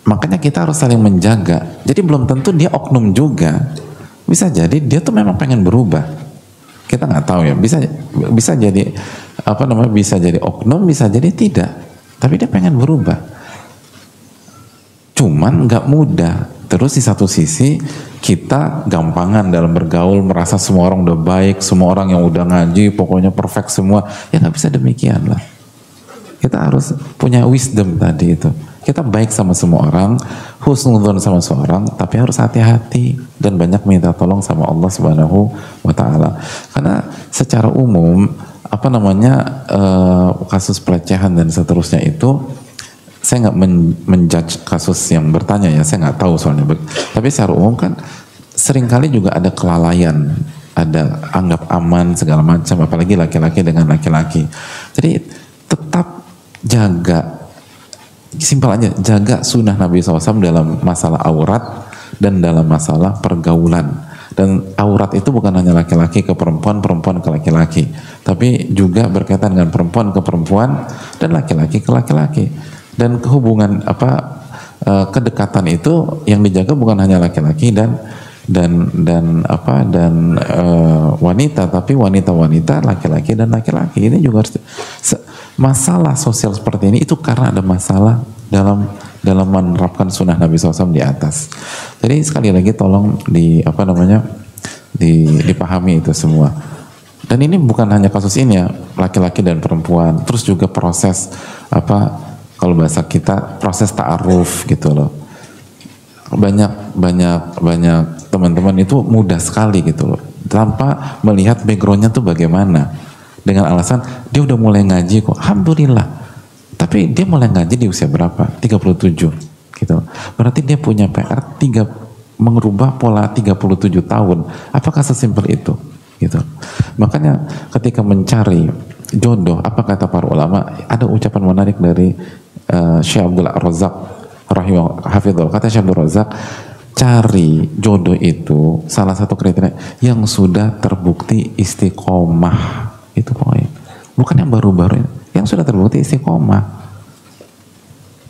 Makanya kita harus saling menjaga. Jadi belum tentu dia oknum juga. Bisa jadi dia tuh memang pengen berubah. Kita nggak tahu ya. Bisa jadi bisa jadi oknum, bisa jadi tidak. Tapi dia pengen berubah. Cuman nggak mudah. Terus di satu sisi kita gampangan dalam bergaul, merasa semua orang udah baik, semua orang yang udah ngaji pokoknya perfect semua. Ya nggak bisa demikian lah. Kita harus punya wisdom tadi itu. Kita baik sama semua orang, husnudzon sama seorang, tapi harus hati-hati dan banyak minta tolong sama Allah Subhanahu wa taala. Karena secara umum kasus pelecehan dan seterusnya itu, saya nggak menjudge kasus yang bertanya ya, saya nggak tahu soalnya. Tapi secara umum kan seringkali juga ada kelalaian, ada anggap aman segala macam, apalagi laki-laki dengan laki-laki. Jadi tetap jaga, simpel aja, jaga sunnah Nabi SAW dalam masalah aurat dan dalam masalah pergaulan. Dan aurat itu bukan hanya laki-laki ke perempuan, perempuan ke laki-laki, tapi juga berkaitan dengan perempuan ke perempuan dan laki-laki ke laki-laki. Dan hubungan kedekatan itu yang dijaga bukan hanya laki-laki dan wanita, tapi wanita-wanita, laki-laki dan laki-laki. Ini juga harus, masalah sosial seperti ini itu karena ada masalah dalam menerapkan sunnah Nabi SAW di atas. Jadi sekali lagi tolong dipahami itu semua. Dan ini bukan hanya kasus ini ya, laki-laki dan perempuan, terus juga proses kalau bahasa kita proses ta'aruf gitu loh. Banyak teman-teman itu mudah sekali gitu loh, tanpa melihat backgroundnya tuh bagaimana, dengan alasan dia udah mulai ngaji kok, alhamdulillah, tapi dia mulai ngaji di usia berapa? 37 gitu. Berarti dia punya PR mengubah pola 37 tahun. Apakah sesimpel itu gitu? Makanya ketika mencari jodoh, apa kata para ulama, ada ucapan menarik dari Syekh Abdul Razak rahimahullah, kata Syekh Abdul Razak, cari jodoh itu salah satu kriteria yang sudah terbukti istiqomah. Itu pokoknya, bukan yang baru-baru, yang sudah terbukti istiqomah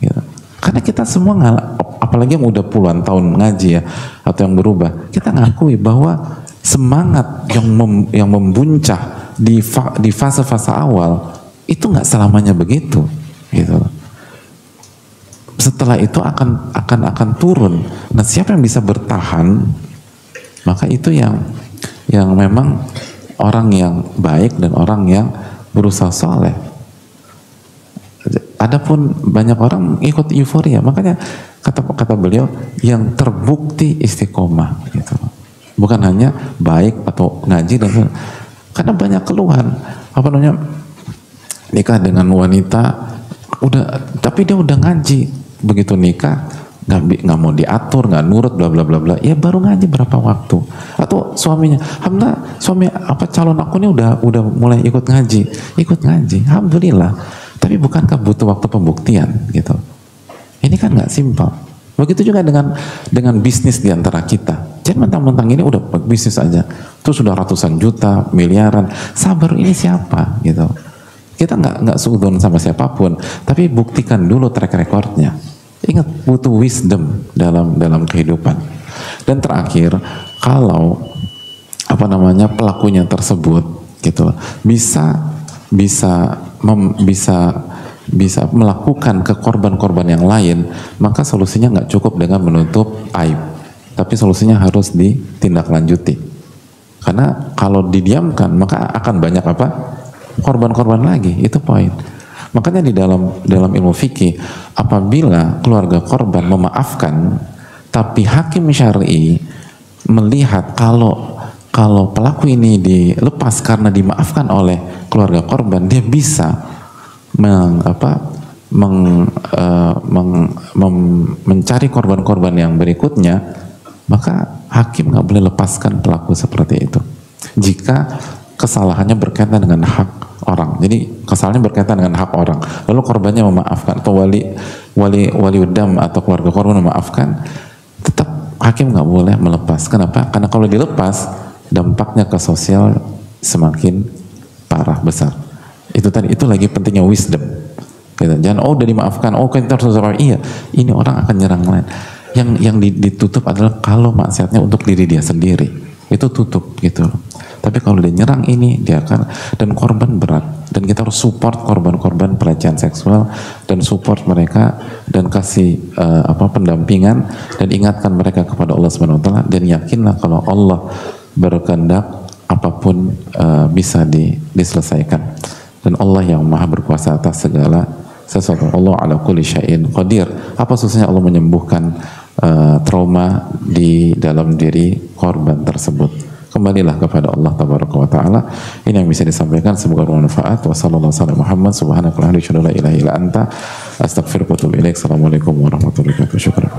gitu. Karena kita semua apalagi yang udah puluhan tahun ngaji ya, atau yang berubah, kita ngakui bahwa semangat yang membuncah di fase-fase awal itu nggak selamanya begitu gitu. setelah itu akan turun. Nah, siapa yang bisa bertahan, maka itu yang memang orang yang baik dan orang yang berusaha soleh. Adapun banyak orang ikut euforia, makanya kata beliau yang terbukti istiqomah gitu. Bukan hanya baik atau ngaji dan karena banyak keluhan, apa namanya, nikah dengan wanita tapi dia udah ngaji, begitu nikah nggak mau diatur, nggak nurut, bla bla bla bla, ya baru ngaji berapa waktu. Atau suaminya, alhamdulillah suami calon aku ini udah mulai ikut ngaji, alhamdulillah. Tapi bukankah butuh waktu pembuktian gitu? Ini kan nggak simpel. Begitu juga dengan bisnis di antara kita. Jangan mentang-mentang ini udah bisnis aja, terus sudah ratusan juta, miliaran. Sabar, ini siapa gitu? Kita nggak suudzon sama siapapun, tapi buktikan dulu track recordnya. Ingat, butuh wisdom dalam kehidupan. Dan terakhir, kalau pelakunya tersebut gitu bisa melakukan ke korban-korban yang lain, maka solusinya nggak cukup dengan menutup aib, tapi solusinya harus ditindaklanjuti. Karena kalau didiamkan, maka akan banyak korban-korban lagi. Itu poin. Makanya di dalam ilmu fikih, apabila keluarga korban memaafkan, tapi hakim syar'i melihat kalau pelaku ini dilepas karena dimaafkan oleh keluarga korban, dia bisa mencari korban-korban yang berikutnya, maka hakim nggak boleh lepaskan pelaku seperti itu jika kesalahannya berkaitan dengan hak orang. Jadi kesalahannya berkaitan dengan hak orang, lalu korbannya memaafkan, atau wali udam atau keluarga korban memaafkan, tetap hakim nggak boleh melepas. Kenapa? Karena kalau dilepas, dampaknya ke sosial semakin parah, besar. Itu lagi pentingnya wisdom gitu. Jangan udah dimaafkan, kita harus iya, ini orang akan nyerang lain. Yang ditutup adalah kalau maksiatnya untuk diri dia sendiri, itu tutup gitu. Tapi kalau dia nyerang ini, dia akan, dan korban berat, dan kita harus support korban-korban pelecehan seksual, dan support mereka, dan kasih pendampingan, dan ingatkan mereka kepada Allah Subhanahu Wa Taala, dan yakinlah kalau Allah berkehendak, apapun bisa diselesaikan. Dan Allah yang maha berkuasa atas segala sesuatu. Allah ala kulli syai'in qadir. Apa susahnya Allah menyembuhkan trauma di dalam diri korban tersebut. Kembalilah kepada Allah tabaraka wa ta'ala. Ini yang bisa disampaikan, semoga bermanfaat. Wa sallallahu alaihi Muhammad subhanaka la ilaha illa anta astaghfiruka wa atubu ilaik. Assalamualaikum warahmatullahi wabarakatuh. Syukran.